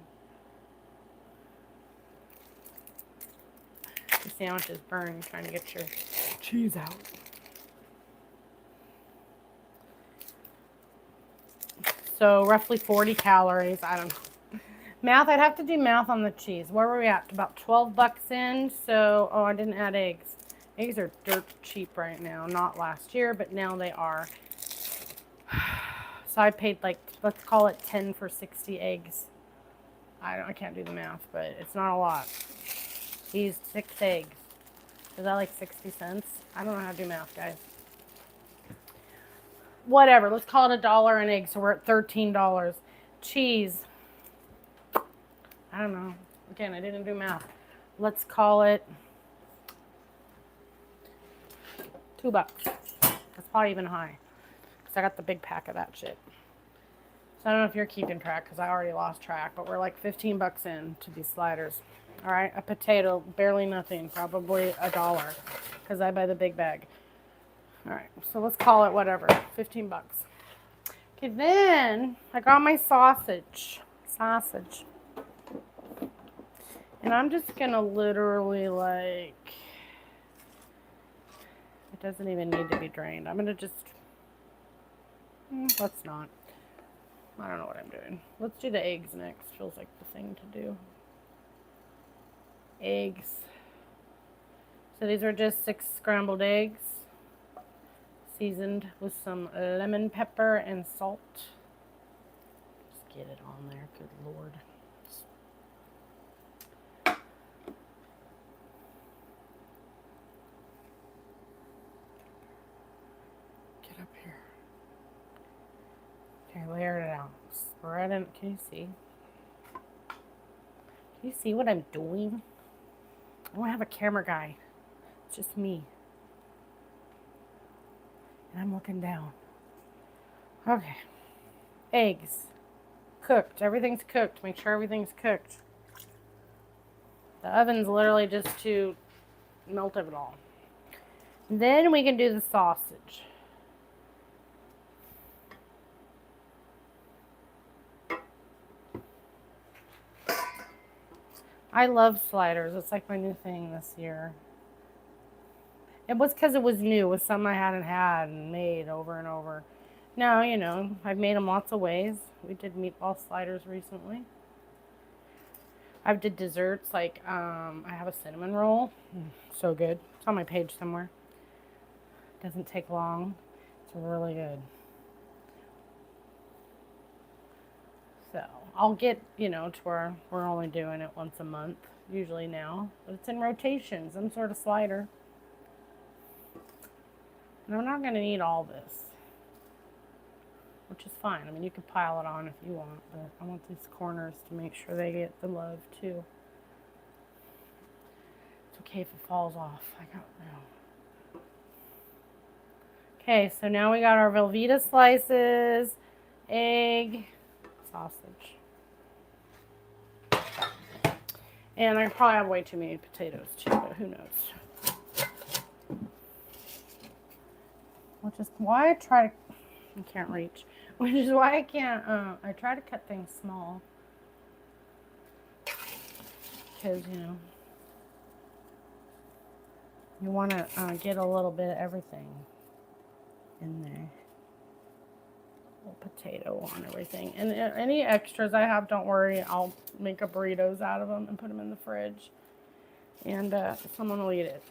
The sandwich is burned trying to get your cheese out. So roughly 40 calories. I don't know. Math, I'd have to do math on the cheese. Where were we at? About 12 bucks in. So, oh, I didn't add eggs. Eggs are dirt cheap right now. Not last year, but now they are. So I paid like, let's call it 10 for 60 eggs. I can't do the math, but it's not a lot. He used 6 eggs. Is that like 60 cents? I don't know how to do math, guys. Whatever. Let's call it $1 an egg, so we're at $13. Cheese. I don't know. Again, I didn't do math. Let's call it $2. That's probably even high, because I got the big pack of that shit. So I don't know if you're keeping track, because I already lost track, but we're like 15 bucks in to these sliders. All right, a potato, barely nothing, probably $1, because I buy the big bag. All right, so let's call it whatever, 15 bucks. Okay, then I got my sausage. And I'm just gonna literally like, it doesn't even need to be drained. I'm gonna just, let's not. I don't know what I'm doing. Let's do the eggs next. Feels like the thing to do. Eggs. So these are just 6 scrambled eggs, seasoned with some lemon pepper and salt. Just get it on there, good Lord. Get up here. Okay, layer it out. Spread it. Can you see? Can you see what I'm doing? I don't have a camera guy. It's just me. And I'm looking down. Okay. Eggs. Cooked. Everything's cooked. Make sure everything's cooked. The oven's literally just to melt it all. Then we can do the sausage. I love sliders. It's like my new thing this year. It was because it was new. It was something I hadn't had and made over and over. Now, you know, I've made them lots of ways. We did meatball sliders recently. I've did desserts like I have a cinnamon roll. So good. It's on my page somewhere. Doesn't take long. It's really good. So I'll get, you know, to where we're only doing it once a month, usually now. But it's in rotation, some sort of slider. And I'm not going to need all this, which is fine. I mean, you can pile it on if you want, but I want these corners to make sure they get the love too. It's okay if it falls off. I got room. Okay, so now we got our Velveeta slices, egg, sausage. And I probably have way too many potatoes too, but who knows. Which is why I try to, I can't reach, which is why I can't, I try to cut things small. Because, you know, you want to get a little bit of everything in there. Potato on everything, and any extras I have, don't worry, I'll make a burritos out of them and put them in the fridge, and someone will eat it.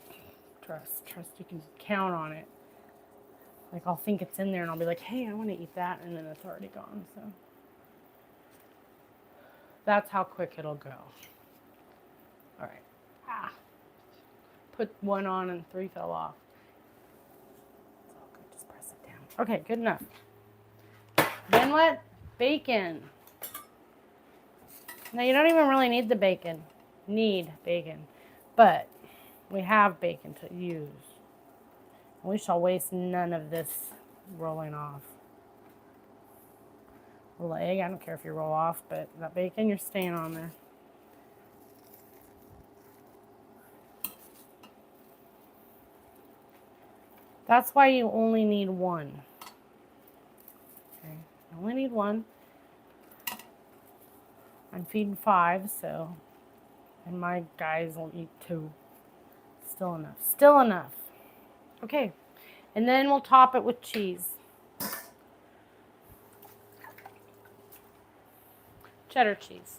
Trust, you can count on it. Like, I'll think it's in there and I'll be like, hey, I want to eat that, and then it's already gone. So that's how quick it'll go. All right. Put one on and 3 fell off. It's all good, just press it down. Okay, good enough. Then what? Bacon. Now, you don't even really need the bacon. But we have bacon to use. We shall waste none of this rolling off. A little egg, I don't care if you roll off, but that bacon, you're staying on there. That's why you only need one. Okay, you only need one. I'm feeding 5, so, and my guys will eat 2. Still enough. Okay, and then we'll top it with cheese. Cheddar cheese.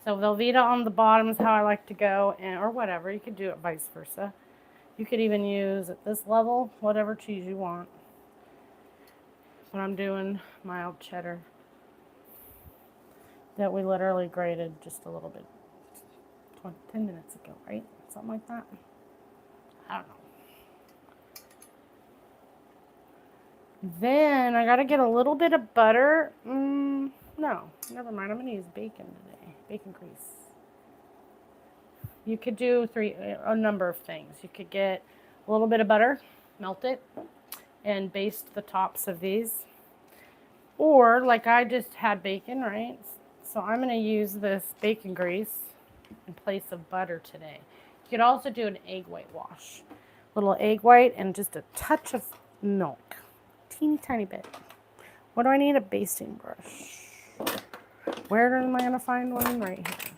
So Velveeta on the bottom is how I like to go, or whatever. You could do it vice versa. You could even use at this level whatever cheese you want. But I'm doing mild cheddar that we literally grated just a little bit 10 minutes ago, right? Something like that. I don't know. Then I gotta get a little bit of butter. No, never mind. I'm gonna use bacon today. Bacon grease. You could do a number of things. You could get a little bit of butter, melt it, and baste the tops of these. Or like I just had bacon, right? So I'm gonna use this bacon grease in place of butter today. You could also do an egg white wash. Little egg white and just a touch of milk. Teeny tiny bit. What do I need? A basting brush. Where am I going to find one? Right here.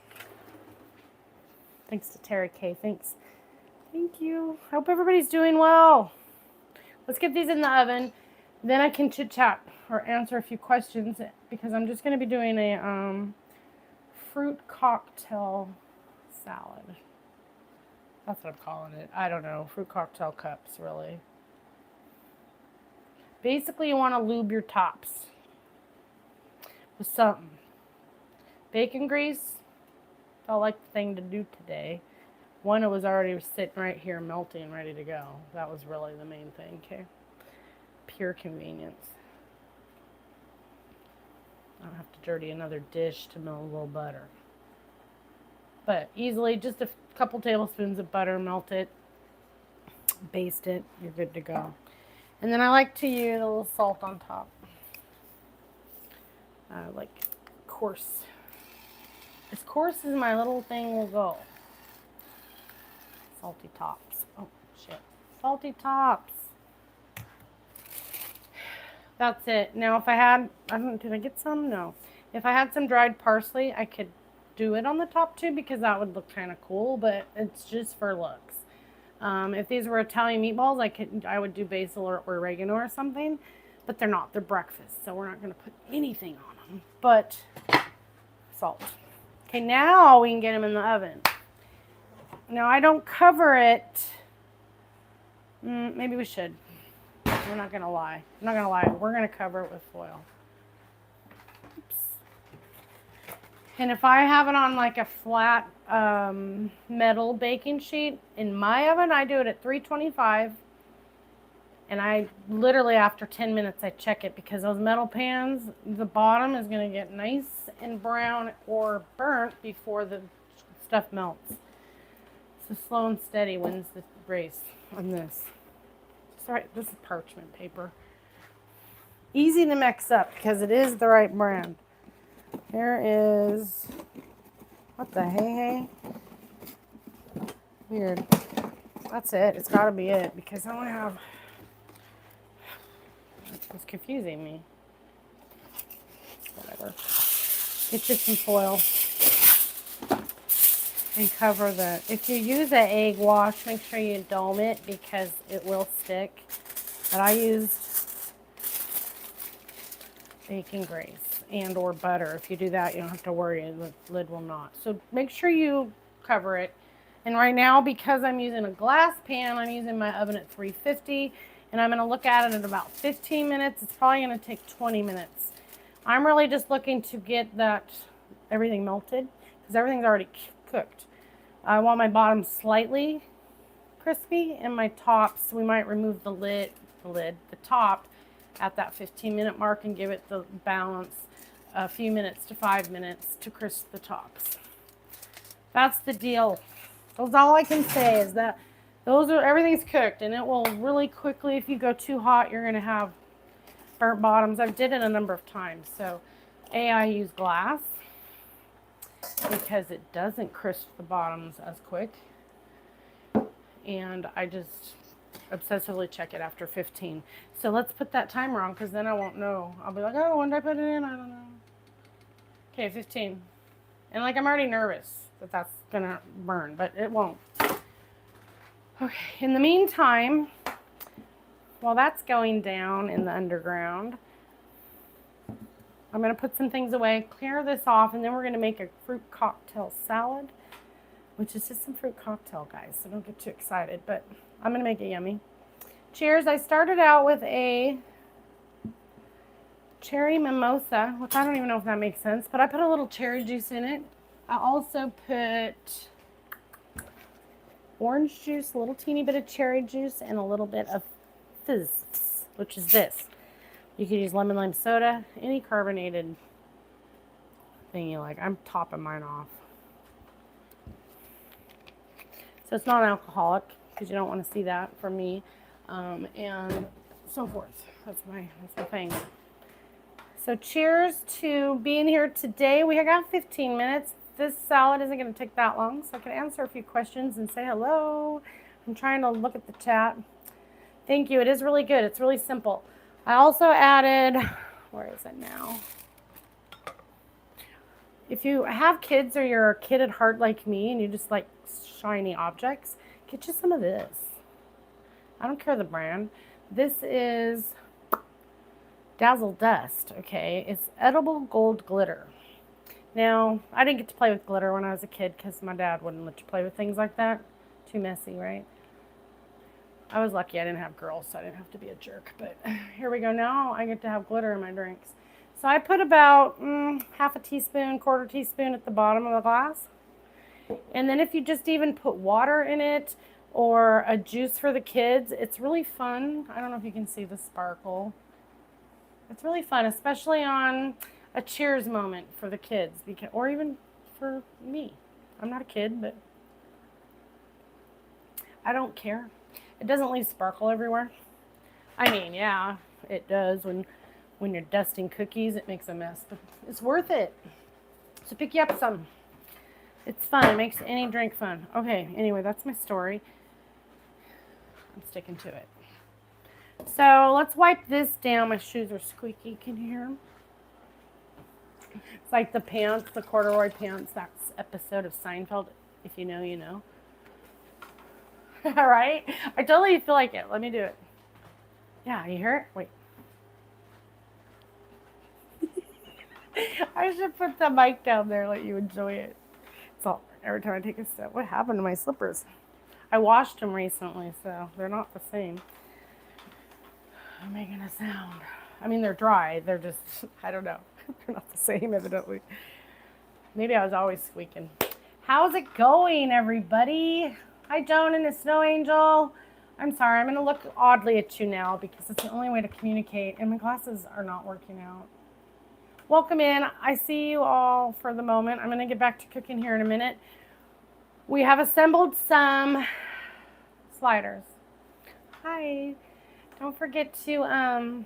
Thanks to Terry K. Thanks. Thank you. Hope everybody's doing well. Let's get these in the oven. Then I can chit chat or answer a few questions because I'm just going to be doing a fruit cocktail salad. That's what I'm calling it. I don't know. Fruit cocktail cups, really. Basically, you want to lube your tops with something. Bacon grease felt like the thing to do today. One, it was already sitting right here melting, ready to go. That was really the main thing, okay? Pure convenience. I don't have to dirty another dish to melt a little butter. But easily, just a couple tablespoons of butter, melt it, baste it, you're good to go. And then I like to use a little salt on top. Like coarse. As coarse as my little thing will go. Salty tops. Shit. Salty tops. That's it. Now, if I had, did I get some? No. If I had some dried parsley, I could do it on the top too because that would look kind of cool, but it's just for looks. If these were Italian meatballs, I would do basil or oregano or something, but they're not. They're breakfast, so we're not going to put anything on them but salt. Okay, now we can get them in the oven. Now, I don't cover it. Maybe we should. We're not going to lie. I'm not going to lie. We're going to cover it with foil. Oops. And if I have it on like a flat metal baking sheet, in my oven, I do it at 325. And I literally, after 10 minutes, I check it because those metal pans, the bottom is going to get nice and brown or burnt before the stuff melts. So slow and steady wins the race on this. Sorry, this is parchment paper. Easy to mix up because it is the right brand. Here is, what the hey? Weird. That's it. It's got to be it because I only have, it's confusing me. Whatever. Get you some foil and cover the, if you use an egg wash, make sure you dome it because it will stick. But I used bacon grease and or butter. If you do that, you don't have to worry, the lid will not. So make sure you cover it. And right now, because I'm using a glass pan, I'm using my oven at 350, and I'm going to look at it in about 15 minutes. It's probably going to take 20 minutes. I'm really just looking to get that everything melted because everything's already cooked. I want my bottom slightly crispy and my tops, we might remove the top at that 15-minute mark and give it the balance a few minutes to 5 minutes to crisp the tops. That's the deal. That's all I can say is that everything's cooked and it will really quickly, if you go too hot, you're going to have burnt bottoms. I've did it a number of times. So I use glass because it doesn't crisp the bottoms as quick. And I just obsessively check it after 15. So let's put that timer on because then I won't know. I'll be like, oh, when did I put it in? I don't know. Okay, 15. And like I'm already nervous that that's going to burn, but it won't. Okay, in the meantime, while that's going down in the underground, I'm going to put some things away, clear this off, and then we're going to make a fruit cocktail salad, which is just some fruit cocktail, guys, so don't get too excited, but I'm going to make it yummy. Cheers. I started out with a cherry mimosa, which I don't even know if that makes sense, but I put a little cherry juice in it. I also put orange juice, a little teeny bit of cherry juice, and a little bit of fizz, which is this. You can use lemon lime soda, any carbonated thing you like. I'm topping mine off. So it's not alcoholic because you don't want to see that from me, and so forth. That's my thing. So cheers to being here today. We got 15 minutes. This salad isn't going to take that long, so I can answer a few questions and say hello. I'm trying to look at the chat. Thank you. It is really good. It's really simple. I also added, where is it now? If you have kids or you're a kid at heart like me and you just like shiny objects, get you some of this. I don't care the brand. This is Dazzle Dust, okay? It's edible gold glitter. Now, I didn't get to play with glitter when I was a kid because my dad wouldn't let you play with things like that. Too messy, right? I was lucky I didn't have girls, so I didn't have to be a jerk. But here we go. Now I get to have glitter in my drinks. So I put about half a teaspoon, quarter teaspoon at the bottom of the glass. And then if you just even put water in it or a juice for the kids, it's really fun. I don't know if you can see the sparkle. It's really fun, especially on a cheers moment for the kids, or even for me. I'm not a kid, but I don't care. It doesn't leave sparkle everywhere. I mean, yeah, it does when you're dusting cookies. It makes a mess, but it's worth it. So pick you up some. It's fun. It makes any drink fun. Okay, anyway, that's my story. I'm sticking to it. So let's wipe this down. My shoes are squeaky. Can you hear them? It's like the pants, the corduroy pants. That's episode of Seinfeld. If you know, you know. All right. I totally feel like it. Let me do it. Yeah, you hear it? Wait. I should put the mic down there, let you enjoy it. It's all every time I take a step. What happened to my slippers? I washed them recently, so they're not the same. I'm making a sound. I mean, they're dry. They're just, I don't know. They're not the same, evidently. Maybe I was always squeaking. How's it going, everybody? Hi, Joan and the Snow Angel. I'm sorry, I'm going to look oddly at you now because it's the only way to communicate, and my glasses are not working out. Welcome in. I see you all for the moment. I'm going to get back to cooking here in a minute. We have assembled some sliders. Hi. Don't forget to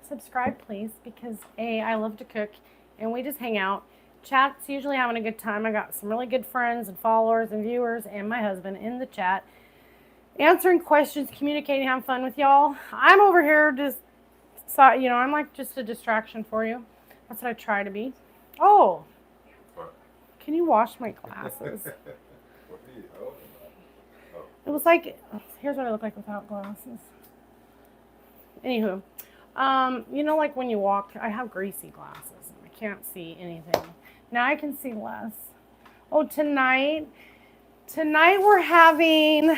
subscribe, please, because A, I love to cook, and we just hang out. Chat's usually having a good time. I got some really good friends and followers and viewers and my husband in the chat. Answering questions, communicating, having fun with y'all. I'm over here just, I'm like just a distraction for you. That's what I try to be. Oh, can you wash my glasses? It was like, here's what I look like without glasses. Anywho, like when you walk, I have greasy glasses. I can't see anything. Now I can see less. Oh, tonight we're having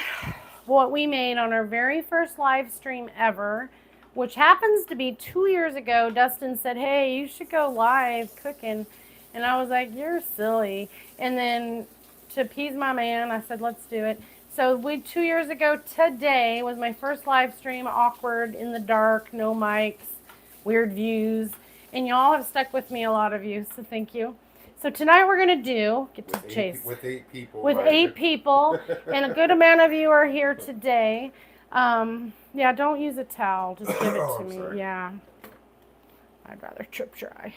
what we made on our very first live stream ever, which happens to be 2 years ago. Dustin said, hey, you should go live cooking. And I was like, you're silly. And then to appease my man, I said, let's do it. So 2 years ago today was my first live stream, awkward, in the dark, no mics, weird views. And y'all have stuck with me, a lot of you, so thank you. So tonight we're going to get to Chase. With 8 people. With 8 people, and a good amount of you are here today. Yeah, don't use a towel. Just give it to me. Sorry. Yeah. I'd rather trip dry.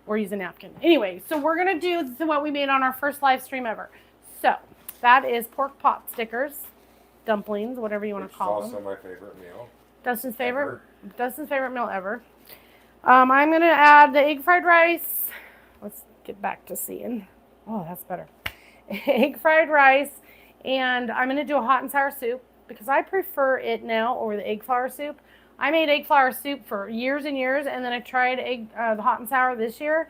Or use a napkin. Anyway, so we're going to do what we made on our first live stream ever. So, that is pork pot stickers, dumplings, whatever you want to call them. Also my favorite meal. Dustin's favorite meal ever. I'm going to add the egg fried rice. Let's get back to seeing. Oh, that's better. Egg fried rice. And I'm going to do a hot and sour soup because I prefer it now over the egg flour soup. I made egg flour soup for years and years, and then I tried the hot and sour this year.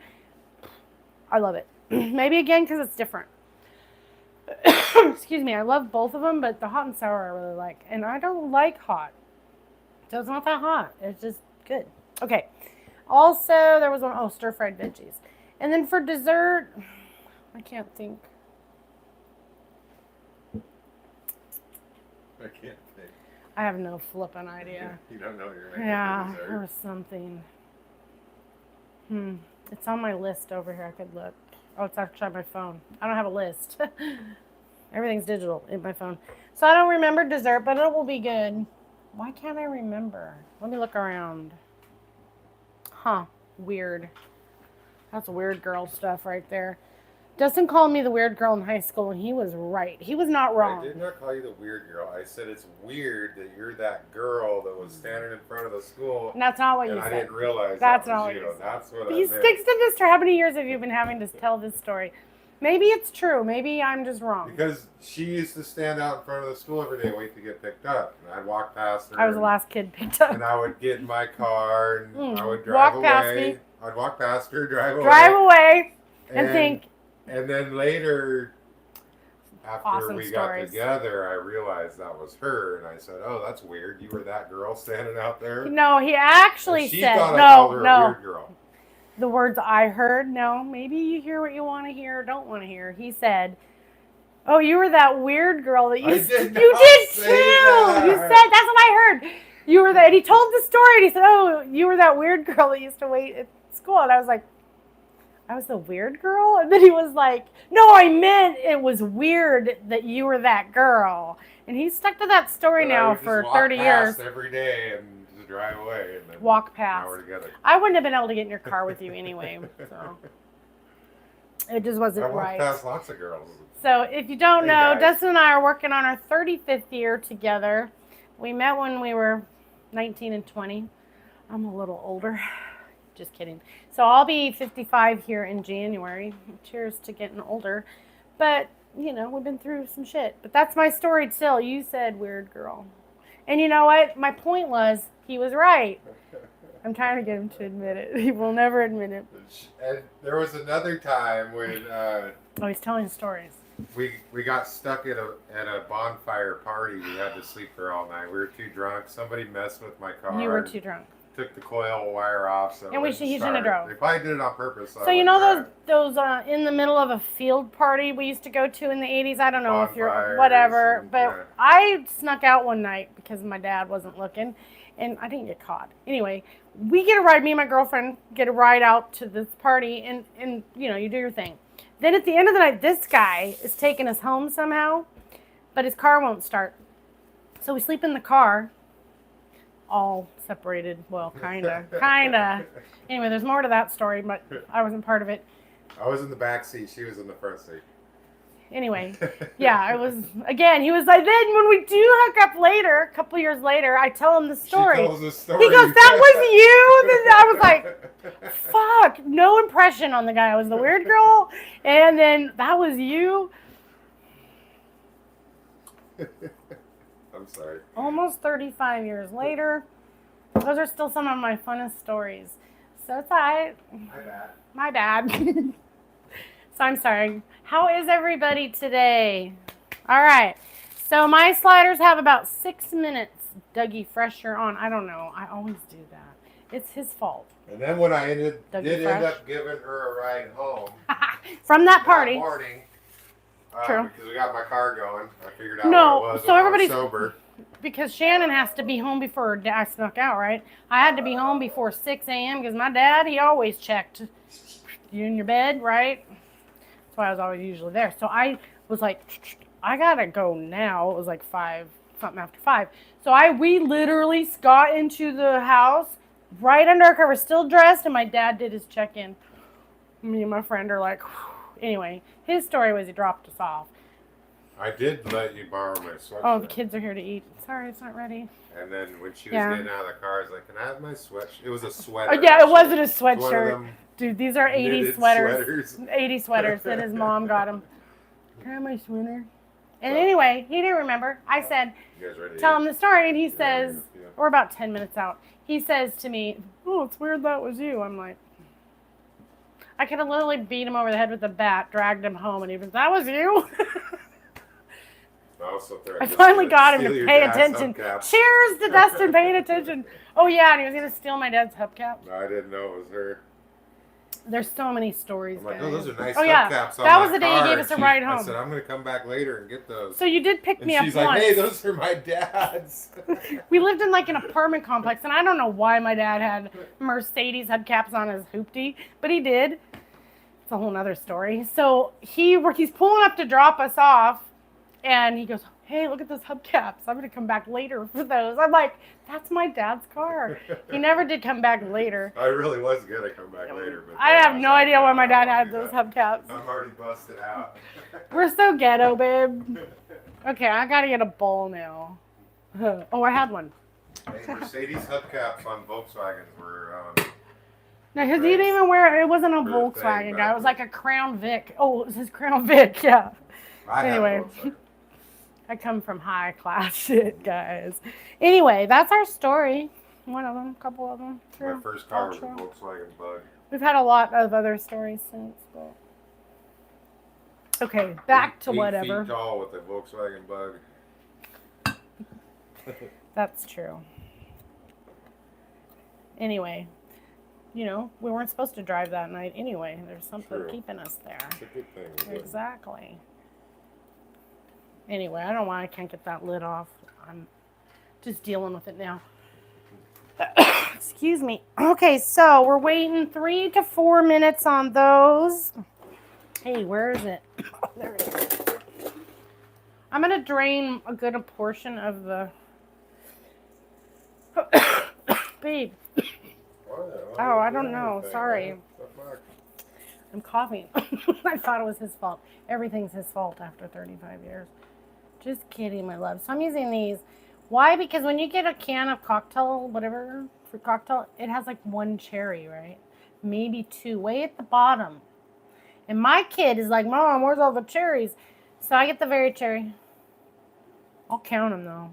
I love it. Maybe again because it's different. Excuse me, I love both of them, but the hot and sour I really like. And I don't like hot. So it's not that hot. It's just good. Okay. Also, there was stir-fried veggies. And then for dessert, I can't think. I can't think. I have no flippin' idea. You don't know what you're making Yeah, for dessert? or something. It's on my list over here. I could look. Oh, it's actually on my phone. I don't have a list. Everything's digital in my phone. So I don't remember dessert, but it will be good. Why can't I remember? Let me look around. Huh. Weird. That's weird girl stuff right there. Dustin called me the weird girl in high school, and he was right. He was not wrong. I did not call you the weird girl. I said it's weird that you're that girl that was standing in front of the school. And that's not what you and said. I didn't realize that's that not was what you. That's what I He meant. sticks to this story. How many years have you been having to tell this story? Maybe it's true. Maybe I'm just wrong. Because she used to stand out in front of the school every day, wait to get picked up. And I'd walk past her. I was the last kid picked up. And I would get in my car and I would Walk drive away. past me. I'd walk past her, drive away. Drive away and think. And then later, after Awesome we stories. got together, I realized that was her. And I said, oh, that's weird. You were that girl standing out there? No, he actually And she said, thought I called her a no. weird girl. The words I heard, no, maybe you hear what you want to hear or don't want to hear. He said, oh, you were that weird girl that you I did not You did say too. that. You said, that's what I heard. You were that, and he told the story, and he said, oh, you were that weird girl that used to wait at school. And I was like, I was the weird girl? And then he was like, no, I meant it was weird that you were that girl. And he's stuck to that story But I now would just for walk 30 years. past every day and just drive away. And then Walk past. Now we're together. I wouldn't have been able to get in your car with you anyway. So it just wasn't I walked right. past lots of girls. So if you don't Hey, know, guys. Dustin and I are working on our 35th year together. We met when we were 19 and 20. I'm a little older. Just kidding. So I'll be 55 here in January. Cheers to getting older. But, you know, we've been through some shit. But that's my story still. You said weird girl. And you know what? My point was, he was right. I'm trying to get him to admit it. He will never admit it. And there was another time when Oh, he's telling stories. we got stuck at a bonfire party. We had to sleep there all night. We were too drunk. Somebody messed with my car. You were too drunk. Took the coil wire off. So And he shouldn't have drove. They probably did it on purpose. So you know those in the middle of a field party we used to go to in the 80s? I don't know if you're whatever, and, but yeah. I snuck out one night because my dad wasn't looking, and I didn't get caught. Anyway, we get a ride. Me and my girlfriend get a ride out to this party, and you know, you do your thing. Then at the end of the night, this guy is taking us home somehow, but his car won't start. So we sleep in the car, all separated. Well, kinda. Anyway, there's more to that story, but I wasn't part of it. I was in the back seat. She was in the front seat. Anyway, yeah, I was, again, he was like, then when we do hook up later, a couple years later, I tell him the story. She tells the story. He goes, that was you? Then I was like, fuck, no impression on the guy. I was the weird girl, and then that was you? I'm sorry. Almost 35 years later, those are still some of my funnest stories. So it's all right. My bad. So I'm sorry. How is everybody today? All right. So my sliders have about 6 minutes. Dougie Fresher on. I don't know. I always do that. It's his fault. And then when I end Fresh. up giving her a ride home from that party. that morning, True. because we got my car going, I figured out No, what it was. so when I was everybody's sober. Because Shannon has to be home before I snuck out, right? I had to be home before 6 a.m. because my dad, he always checked. You in your bed, right? That's why I was always usually there. So I was like, I gotta go now. It was like 5, something after 5. So we literally got into the house right under our cover, still dressed, and my dad did his check-in. Me and my friend are like, whew. Anyway, his story was he dropped us off. I did let you borrow my sweatshirt. Oh, the kids are here to eat. Sorry, it's not ready. And then when she was getting out of the car, I was like, can I have my sweatshirt? It was a sweater. Oh, yeah, it wasn't a One of sweatshirt. them Dude, these are 80 knitted sweaters. 80 sweaters that his mom got him. Can I have my sweater? And anyway, he didn't remember. I said, You guys ready to tell eat? him the story, and he says, Yeah. we're about 10 minutes out. He says to me, oh, it's weird that was you. I'm like, I could have literally beat him over the head with a bat, dragged him home, and he was, that was you? I finally got him to pay attention. Cheers to Dustin paying attention. Oh, yeah, and he was going to steal my dad's hubcap. No, I didn't know it was her. There's so many stories, I'm like, guys. oh, those are nice yeah. hubcaps on That was the day car. he gave us a ride home. I said, I'm going to come back later and get those. So you did pick me up she's once. like, hey, those are my dad's. We lived in like an apartment complex, and I don't know why my dad had Mercedes hubcaps on his hoopty, but he did. It's a whole nother story. So he's pulling up to drop us off, and he goes, hey, look at those hubcaps. I'm going to come back later for those. I'm like, that's my dad's car. He never did come back later. I really was going to come back later. But I have no idea why my dad had those hubcaps. I'm already busted out. We're so ghetto, babe. Okay, I got to get a bowl now. Oh, I had one. Hey, Mercedes hubcaps on Volkswagens were... No, because he didn't even wear it. It wasn't a For the Volkswagen thing, guy. It but- was like a Crown Vic. Oh, it was his Crown Vic, yeah. Anyway. I come from high class shit, guys. Anyway, that's our story. One of them, a couple of them. My first car was a Ultra. Volkswagen Bug. We've had a lot of other stories since, but... Okay, back to 8 whatever. feet tall with a Volkswagen Bug. That's true. Anyway, you know, we weren't supposed to drive that night anyway. There's something True. keeping us there. It's a good thing. Isn't it? Exactly. Anyway, I don't know why I can't get that lid off. I'm just dealing with it now. Excuse me. Okay, so we're waiting 3 to 4 minutes on those. Hey, where is it? Oh, there it is. I'm going to drain a good portion of the... Babe. Oh, I don't know. Sorry. I'm coughing. I thought it was his fault. Everything's his fault after 35 years. Just kidding, my love. So I'm using these. Why? Because when you get a can of cocktail, whatever, for cocktail, it has like 1 cherry, right? Maybe 2, way at the bottom. And my kid is like, Mom, where's all the cherries? So I get the very cherry. I'll count them though.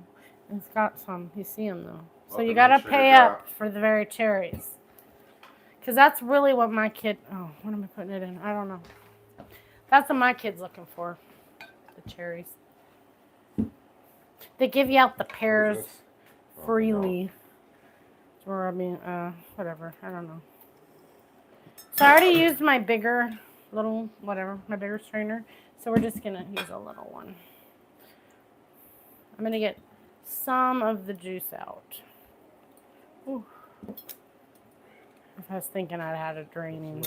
It's got some. You see them though. So Welcome you in, gotta sugar pay drop. up for the very cherries. Because that's really what my kid, oh, what am I putting it in? I don't know. That's what my kid's looking for, the cherries. They give you out the pears Who's this? Oh, freely. Or, I mean, whatever. I don't know. So I already used my bigger little, whatever, my bigger strainer. So we're just going to use a little one. I'm going to get some of the juice out. Ooh. I was thinking I'd had a draining.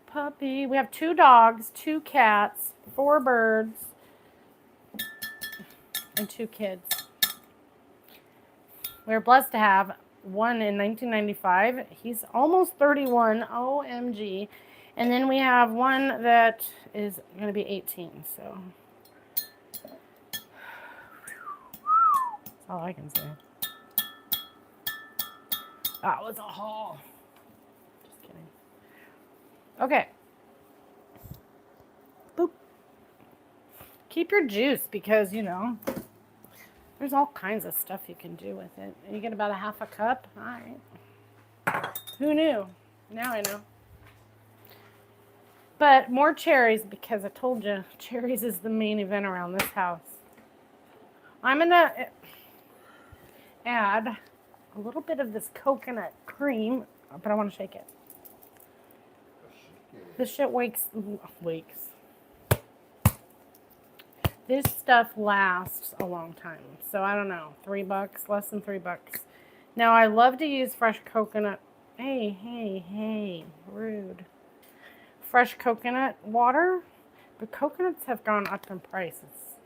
Puppy. We have 2 dogs, 2 cats, 4 birds, and 2 kids. We're blessed to have one in 1995. He's almost 31. OMG. And then we have one that is going to be 18. So that's all I can say. That was a haul. Just kidding. Okay. Boop. Keep your juice because, you know, there's all kinds of stuff you can do with it. You get about a half a cup. All right. Who knew? Now I know. But more cherries because I told you cherries is the main event around this house. I'm going to add a little bit of this coconut cream, but I want to shake it. This shit wakes. This stuff lasts a long time. So I don't know, $3, less than $3. Now I love to use fresh coconut. Hey, rude. Fresh coconut water, but coconuts have gone up in prices.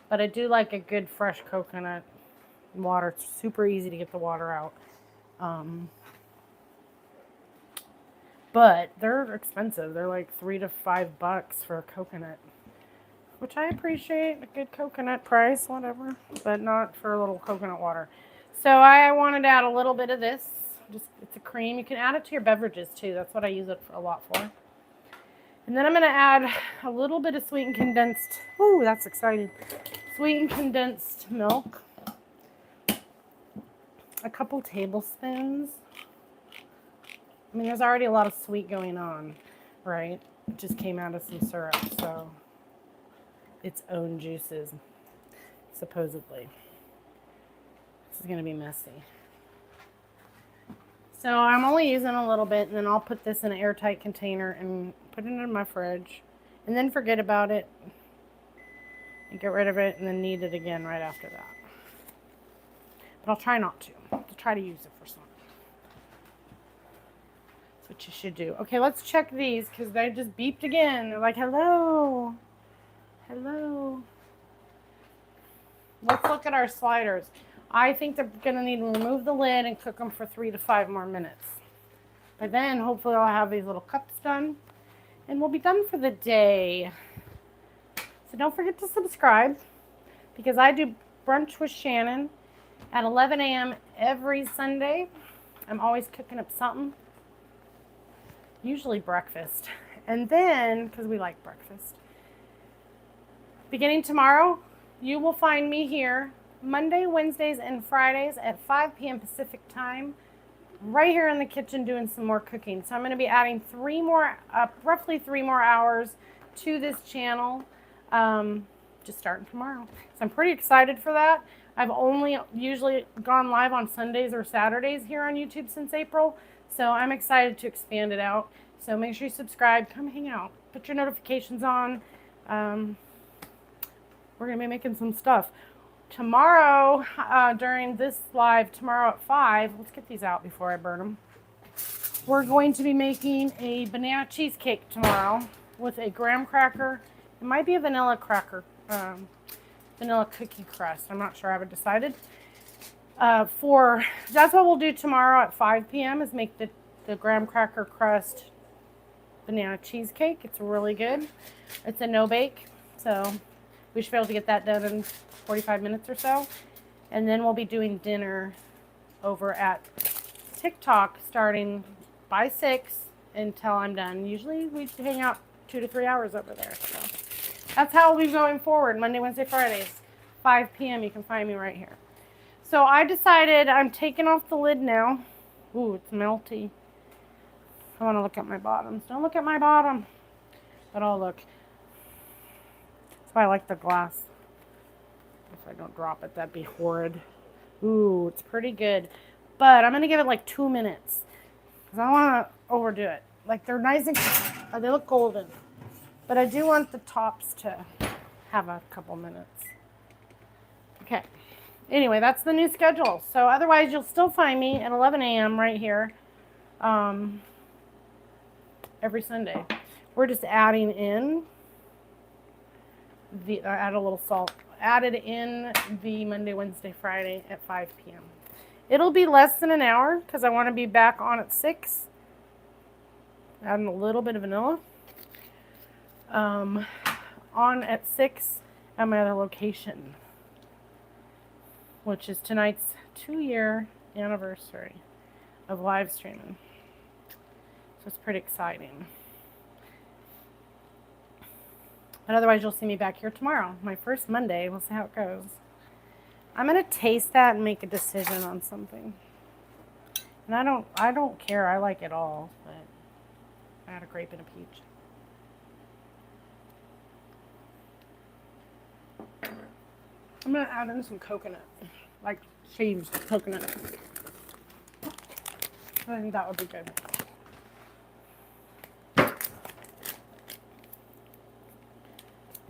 But I do like a good fresh coconut water. It's super easy to get the water out. But they're expensive. They're like $3 to $5 for a coconut, which I appreciate. A good coconut price, whatever, but not for a little coconut water. So I wanted to add a little bit of this. Just, it's a cream. You can add it to your beverages too. That's what I use it for a lot for. And then I'm going to add a little bit of sweetened condensed. Ooh, that's exciting. Sweetened condensed milk. A couple tablespoons. I mean, there's already a lot of sweet going on, right? It just came out of some syrup, so its own juices, supposedly. This is going to be messy. So I'm only using a little bit, and then I'll put this in an airtight container and put it in my fridge, and then forget about it, and get rid of it, and then knead it again right after that. But I'll try not to. I'll try to use it for something. That's what you should do. Okay, let's check these, because they just beeped again. They're like, hello. Hello. Let's look at our sliders. I think they're going to need to remove the lid and cook them for 3 to 5 more minutes. By then, hopefully I'll have these little cups done, and we'll be done for the day. So don't forget to subscribe, because I do Brunch with Shannon at 11 a.m. every Sunday. I'm always cooking up something, usually breakfast. And then, because we like breakfast, beginning tomorrow, you will find me here Monday, Wednesdays, and Fridays at 5 p.m. Pacific time, right here in the kitchen doing some more cooking. So I'm going to be adding roughly 3 more hours to this channel, just starting tomorrow. So I'm pretty excited for that. I've only usually gone live on Sundays or Saturdays here on YouTube since April, so I'm excited to expand it out. So make sure you subscribe, come hang out, put your notifications on. We're going to be making some stuff. Tomorrow, during this live, tomorrow at 5, let's get these out before I burn them. We're going to be making a banana cheesecake tomorrow with a graham cracker. It might be a vanilla cracker, vanilla cookie crust. I'm not sure, I haven't decided. That's what we'll do tomorrow at 5 p.m. is make the graham cracker crust banana cheesecake. It's really good. It's a no-bake. So we should be able to get that done in 45 minutes or so. And then we'll be doing dinner over at TikTok starting by 6 until I'm done. Usually we hang out 2 to 3 hours over there. So that's how we'll be going forward. Monday, Wednesday, Fridays, 5 p.m. You can find me right here. So I decided I'm taking off the lid now. Ooh, it's melty. I want to look at my bottoms. Don't look at my bottom. But I'll look. That's why I like the glass. If I don't drop it, that'd be horrid. Ooh, it's pretty good. But I'm going to give it like 2 minutes. Because I don't want to overdo it. Like, they're nice and they look golden. But I do want the tops to have a couple minutes. Okay. Anyway, that's the new schedule. So otherwise, you'll still find me at 11 a.m. right here every Sunday. We're just adding in add a little salt. Added in the Monday, Wednesday, Friday at 5 p.m. It'll be less than an hour because I want to be back on at 6. Adding a little bit of vanilla. On at 6 at my other location, which is tonight's 2-year anniversary of live streaming. So it's pretty exciting. But otherwise, you'll see me back here tomorrow. My first Monday. We'll see how it goes. I'm going to taste that and make a decision on something. And I don't care. I like it all. But I had a grape and a peach. I'm going to add in some coconut. Like shaved coconut. I think that would be good.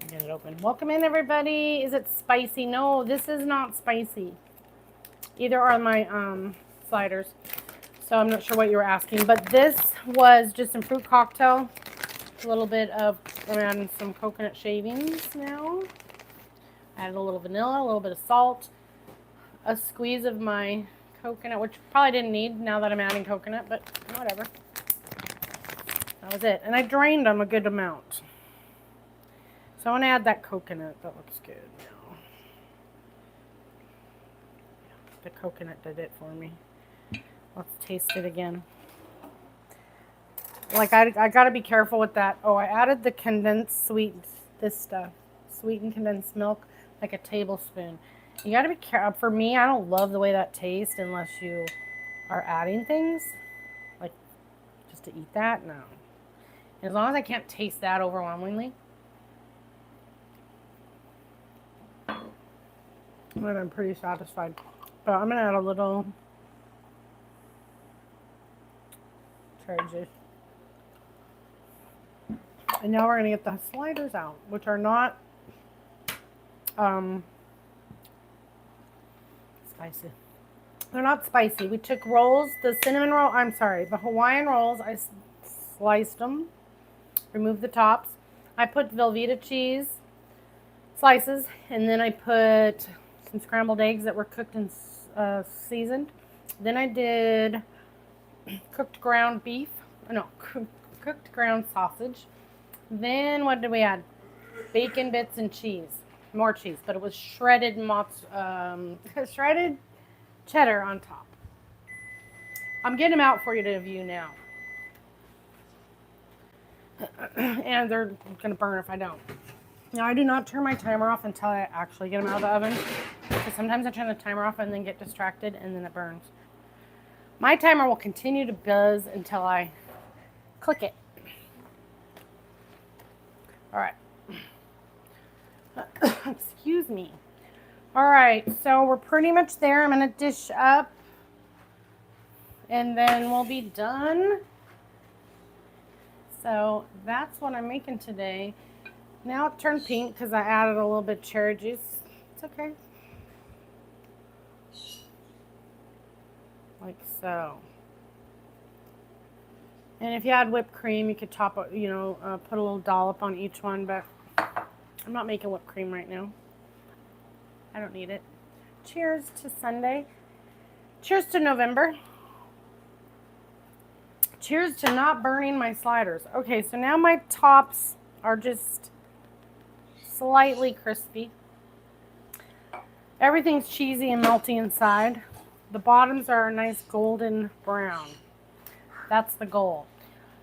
Get it open. Welcome in, everybody. Is it spicy? No, this is not spicy. Either are my sliders. So I'm not sure what you were asking. But this was just some fruit cocktail. A little bit of, I'm adding some coconut shavings now. Added a little vanilla, a little bit of salt. A squeeze of my coconut, which probably didn't need now that I'm adding coconut, but whatever. That was it. And I drained them a good amount. So I want to add that coconut. That looks good now. The coconut did it for me. Let's taste it again. Like I got to be careful with that. Oh, I added the condensed this stuff. Sweetened condensed milk, like a tablespoon. You got to be careful. For me, I don't love the way that tastes unless you are adding things. Like just to eat that, no. As long as I can't taste that overwhelmingly. But I'm pretty satisfied. But I'm going to add a little cherry juice. And now we're going to get the sliders out, which are not spicy. They're not spicy. We took rolls, the Hawaiian rolls. I sliced them, removed the tops. I put Velveeta cheese slices, and then I put some scrambled eggs that were cooked and seasoned. Then I did cooked ground sausage. Then what did we add? Bacon bits and cheese. More cheese, but it was shredded shredded cheddar on top. I'm getting them out for you to view now. And they're going to burn if I don't. Now, I do not turn my timer off until I actually get them out of the oven. Because sometimes I turn the timer off and then get distracted and then it burns. My timer will continue to buzz until I click it. All right. Excuse me. All right, so we're pretty much there. I'm going to dish up. And then we'll be done. So that's what I'm making today. Now it turned pink because I added a little bit of cherry juice. It's okay. Like so. And if you had whipped cream, you could top it, put a little dollop on each one, but I'm not making whipped cream right now. I don't need it. Cheers to Sunday. Cheers to November. Cheers to not burning my sliders. Okay, so now my tops are just slightly crispy. Everything's cheesy and melty inside. The bottoms are a nice golden brown. That's the goal.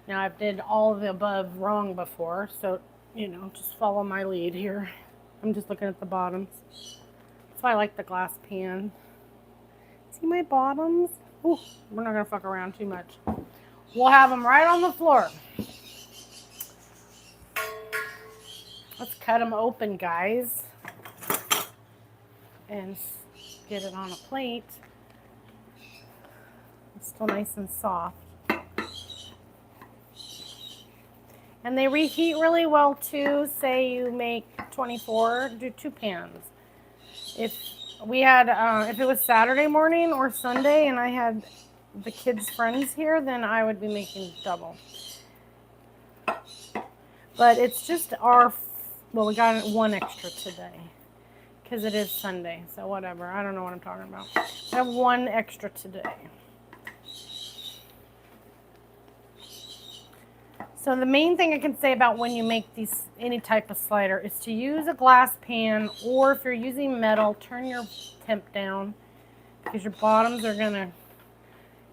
Now, I've did all of the above wrong before, so, just follow my lead here. I'm just looking at the bottoms. That's why I like the glass pan. See my bottoms? Ooh, we're not going to fuck around too much. We'll have them right on the floor. Let's cut them open, guys. And get it on a plate. It's still nice and soft. And they reheat really well too. Say you make 24, do 2 pans. If it was Saturday morning or Sunday and I had the kids' friends here, then I would be making double. But it's just we got 1 extra today because it is Sunday. So whatever. I don't know what I'm talking about. I have 1 extra today. So the main thing I can say about when you make any type of slider is to use a glass pan, or if you're using metal, turn your temp down because your bottoms are going to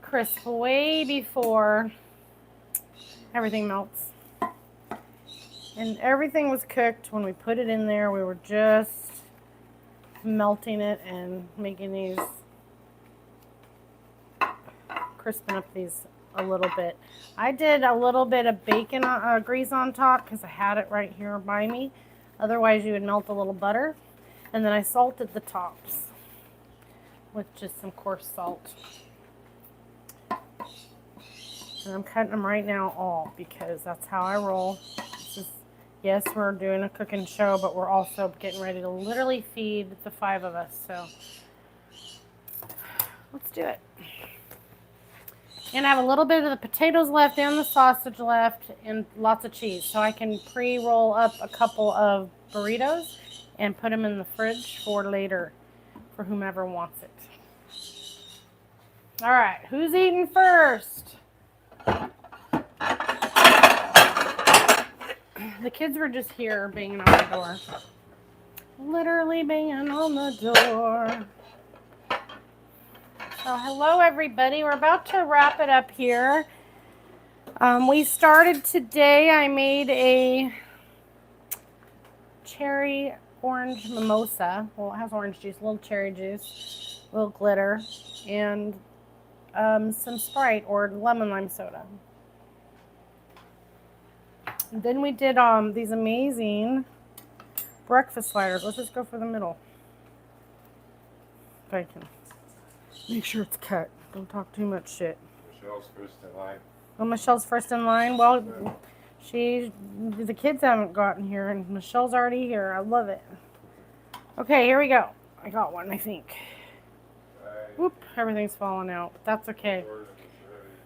crisp way before everything melts. And everything was cooked when we put it in there. We were just melting it and making these, crisping up these a little bit. I did a little bit of bacon grease on top because I had it right here by me. Otherwise you would melt a little butter. And then I salted the tops with just some coarse salt. And I'm cutting them right now all because that's how I roll. Yes, we're doing a cooking show, but we're also getting ready to literally feed the 5 of us. So let's do it. And I have a little bit of the potatoes left and the sausage left and lots of cheese. So I can pre-roll up a couple of burritos and put them in the fridge for later for whomever wants it. All right, who's eating first? The kids were just here banging on the door. Literally banging on the door. So hello everybody, we're about to wrap it up here. We started today, I made a cherry orange mimosa. Well, it has orange juice, a little cherry juice, a little glitter, and some Sprite or lemon lime soda. And then we did these amazing breakfast sliders. Let's just go for the middle. Bacon. Make sure it's cut. Don't talk too much shit. Michelle's first in line. Oh, Michelle's first in line. Well, the kids haven't gotten here, and Michelle's already here. I love it. Okay, here we go. I got one, I think. Whoop, everything's falling out, but that's okay.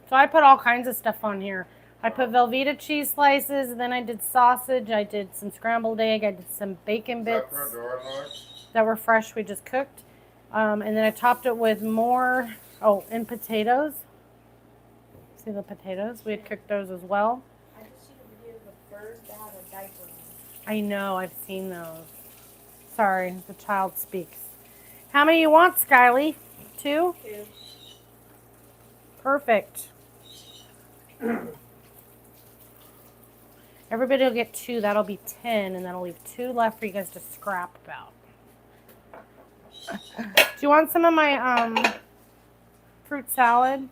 So I put all kinds of stuff on here. I put Velveeta cheese slices, then I did sausage, I did some scrambled egg, I did some bacon bits that were fresh, we just cooked. And then I topped it with more, and potatoes. See the potatoes? We had cooked those as well. I just see the video of the bird that had a diaper on. I know, I've seen those. Sorry, the child speaks. How many you want, Skyly? 2? 2. Perfect. Everybody will get 2. That'll be 10, and that'll leave 2 left for you guys to scrap about. Do you want some of my fruit salad?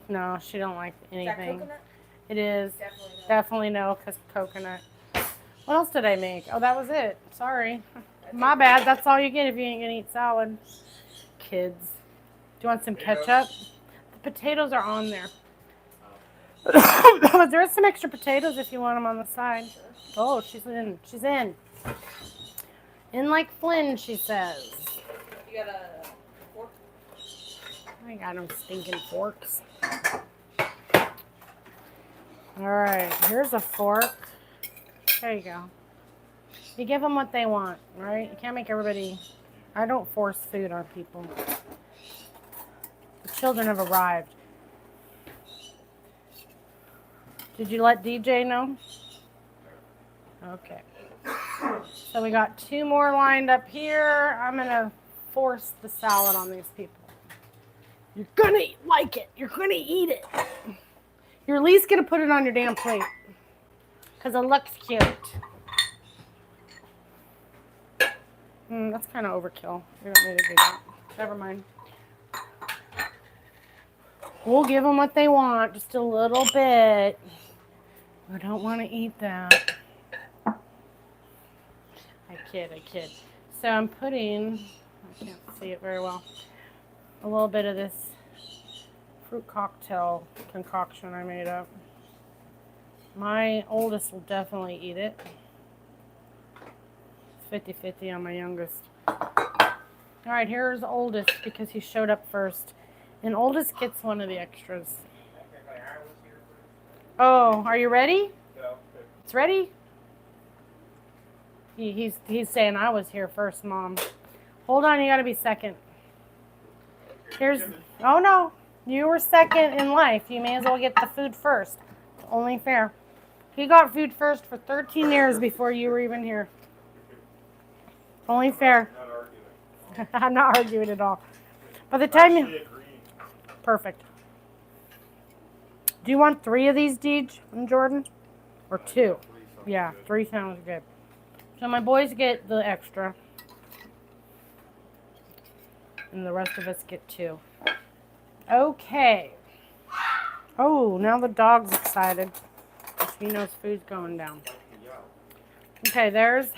No, she don't like anything. Is that coconut? It is. Definitely no. Definitely no, because coconut. What else did I make? Oh, that was it. Sorry. My bad. That's all you get if you ain't gonna eat salad. Kids. Do you want some ketchup? The potatoes are on there. There is some extra potatoes if you want them on the side. Oh, she's in. She's in. In like Flynn, she says. You got a fork? I got them stinking forks. All right, here's a fork. There you go. You give them what they want, right? You can't make everybody. I don't force food on people. The children have arrived. Did you let DJ know? Okay. So we got 2 more lined up here. I'm gonna force the salad on these people. You're gonna like it. You're gonna eat it. You're at least gonna put it on your damn plate. Because it looks cute. That's kind of overkill. We don't need to do that. Never mind. We'll give them what they want. Just a little bit. I don't want to eat that. I kid. So I'm putting, I can't see it very well, a little bit of this fruit cocktail concoction I made up. My oldest will definitely eat it. It's 50-50 on my youngest. All right, here's the oldest because he showed up first. And oldest gets one of the extras. Oh, are you ready? It's ready? He's saying I was here first, Mom. Hold on, you gotta be second. Oh no, you were second in life. You may as well get the food first. Only fair. He got food first for 13 years before you were even here. Only fair. I'm not arguing at all. By the time you... Perfect. Do you want 3 of these, Deej and Jordan? Or 2? Yeah, 3 sounds good. So my boys get the extra. And the rest of us get 2. Okay. Oh, now the dog's excited. He knows food's going down. Okay, there's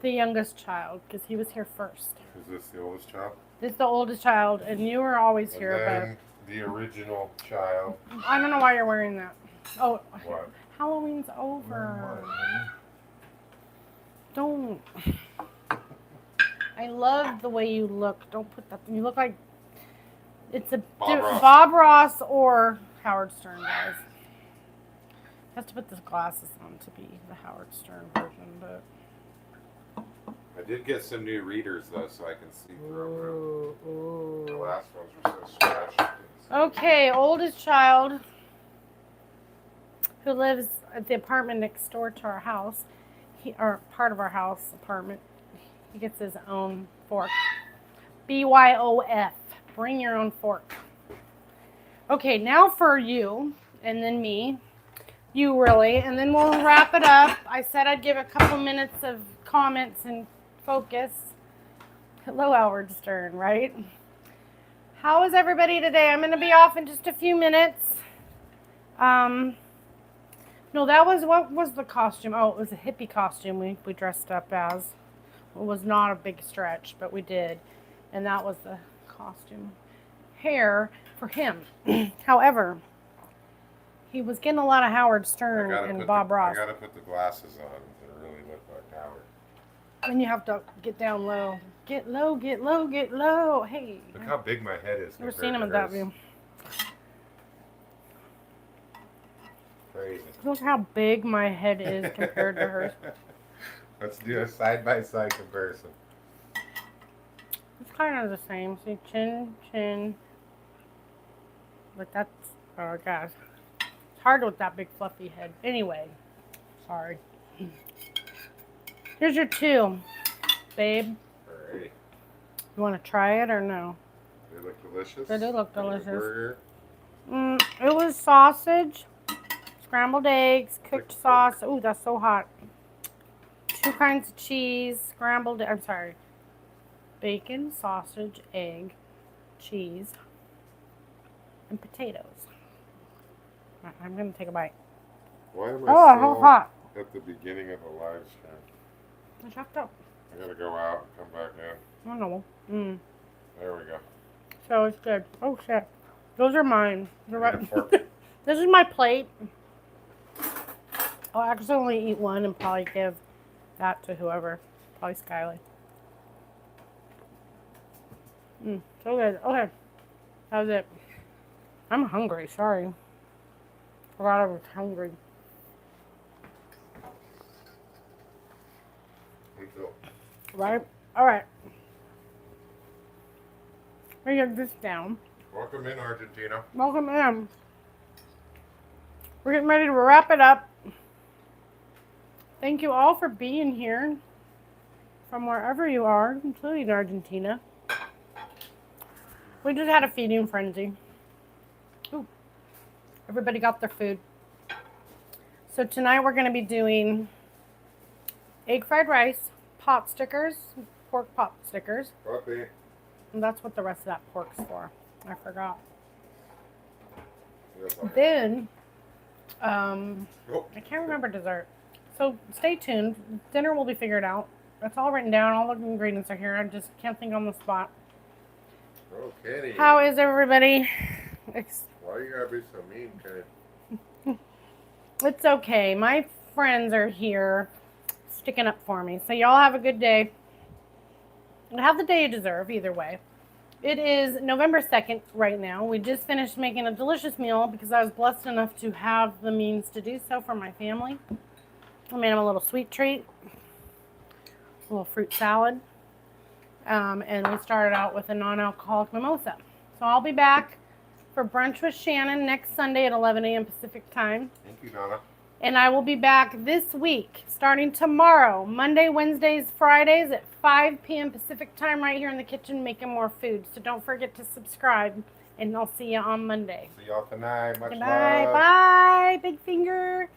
the youngest child, because he was here first. Is this the oldest child? This is the oldest child, and you were always And here, then the original child. but I don't know why you're wearing that. Oh, What? Halloween's over. Don't. I love the way you look. Don't put that. You look like it's a Bob Ross or Howard Stern, guys. I have to put the glasses on to be the Howard Stern version, but. I did get some new readers though, so I can see through them. Ooh. The last ones were so scratched. Okay, oldest child who lives at the apartment next door to our house, or part of our house apartment. He gets his own fork. BYOF. Bring your own fork. Okay, now for you, and then me. You really, and then we'll wrap it up. I said I'd give a couple minutes of comments and focus. Hello, Howard Stern, right? How is everybody today? I'm going to be off in just a few minutes. No, what was the costume? Oh, it was a hippie costume we dressed up as. It was not a big stretch, but we did. And that was the costume. Hair for him. However, he was getting a lot of Howard Stern and Bob Ross. I gotta put the glasses on to really look like Howard. And you have to get down low. Get low, get low, get low. Hey. Look how big my head is. Never seen him in that view. Crazy. Look how big my head is compared to hers. Let's do a side-by-side comparison. It's kind of the same. See, chin, chin. But that's, oh gosh. It's hard with that big fluffy head. Anyway, sorry. Here's your 2, babe. Alright. You want to try it or no? They look delicious. They do look delicious. Burger. It was sausage, scrambled eggs, cooked sauce. Ooh, that's so hot. 2 kinds of cheese, bacon, sausage, egg, cheese, and potatoes. I'm going to take a bite. Why am I so still hot. at the beginning of a live stream? I chopped up. I gotta go out and come back in. I know. There we go. So it's good. Oh shit. Those are mine. They're Need a right. fork? This is my plate. I'll accidentally eat one and probably give that to whoever. Probably Skyly. So good. Okay. That was it. I'm hungry. Sorry. Forgot I was hungry. Me too. Right? Alright. Let me get this down. Welcome in, Argentina. Welcome in. We're getting ready to wrap it up. Thank you all for being here. from wherever you are, including Argentina. We just had a feeding frenzy. Ooh, everybody got their food. So tonight we're going to be doing egg fried rice, pot stickers, pork pot stickers. Puppy. And that's what the rest of that pork's for. I forgot. Yes, I- Then, Oh, I can't remember dessert. So stay tuned. Dinner will be figured out. It's all written down. All the ingredients are here. I just can't think on the spot. oh, Kenny. How is everybody? Why you gotta be so mean, Kenny? It's okay. My friends are here sticking up for me. So y'all have a good day. And have the day you deserve either way. It is November 2nd right now. We just finished making a delicious meal because I was blessed enough to have the means to do so for my family. I made them a little sweet treat, a little fruit salad, and we started out with a non-alcoholic mimosa. So I'll be back for Brunch with Shannon next Sunday at 11 a.m. Pacific time. Thank you, Donna. And I will be back this week, starting tomorrow, Monday, Wednesdays, Fridays at 5 p.m. Pacific time right here in the kitchen making more food. So don't forget to subscribe, and I'll see you on Monday. See y'all tonight. Much Bye. love. Bye. Big finger.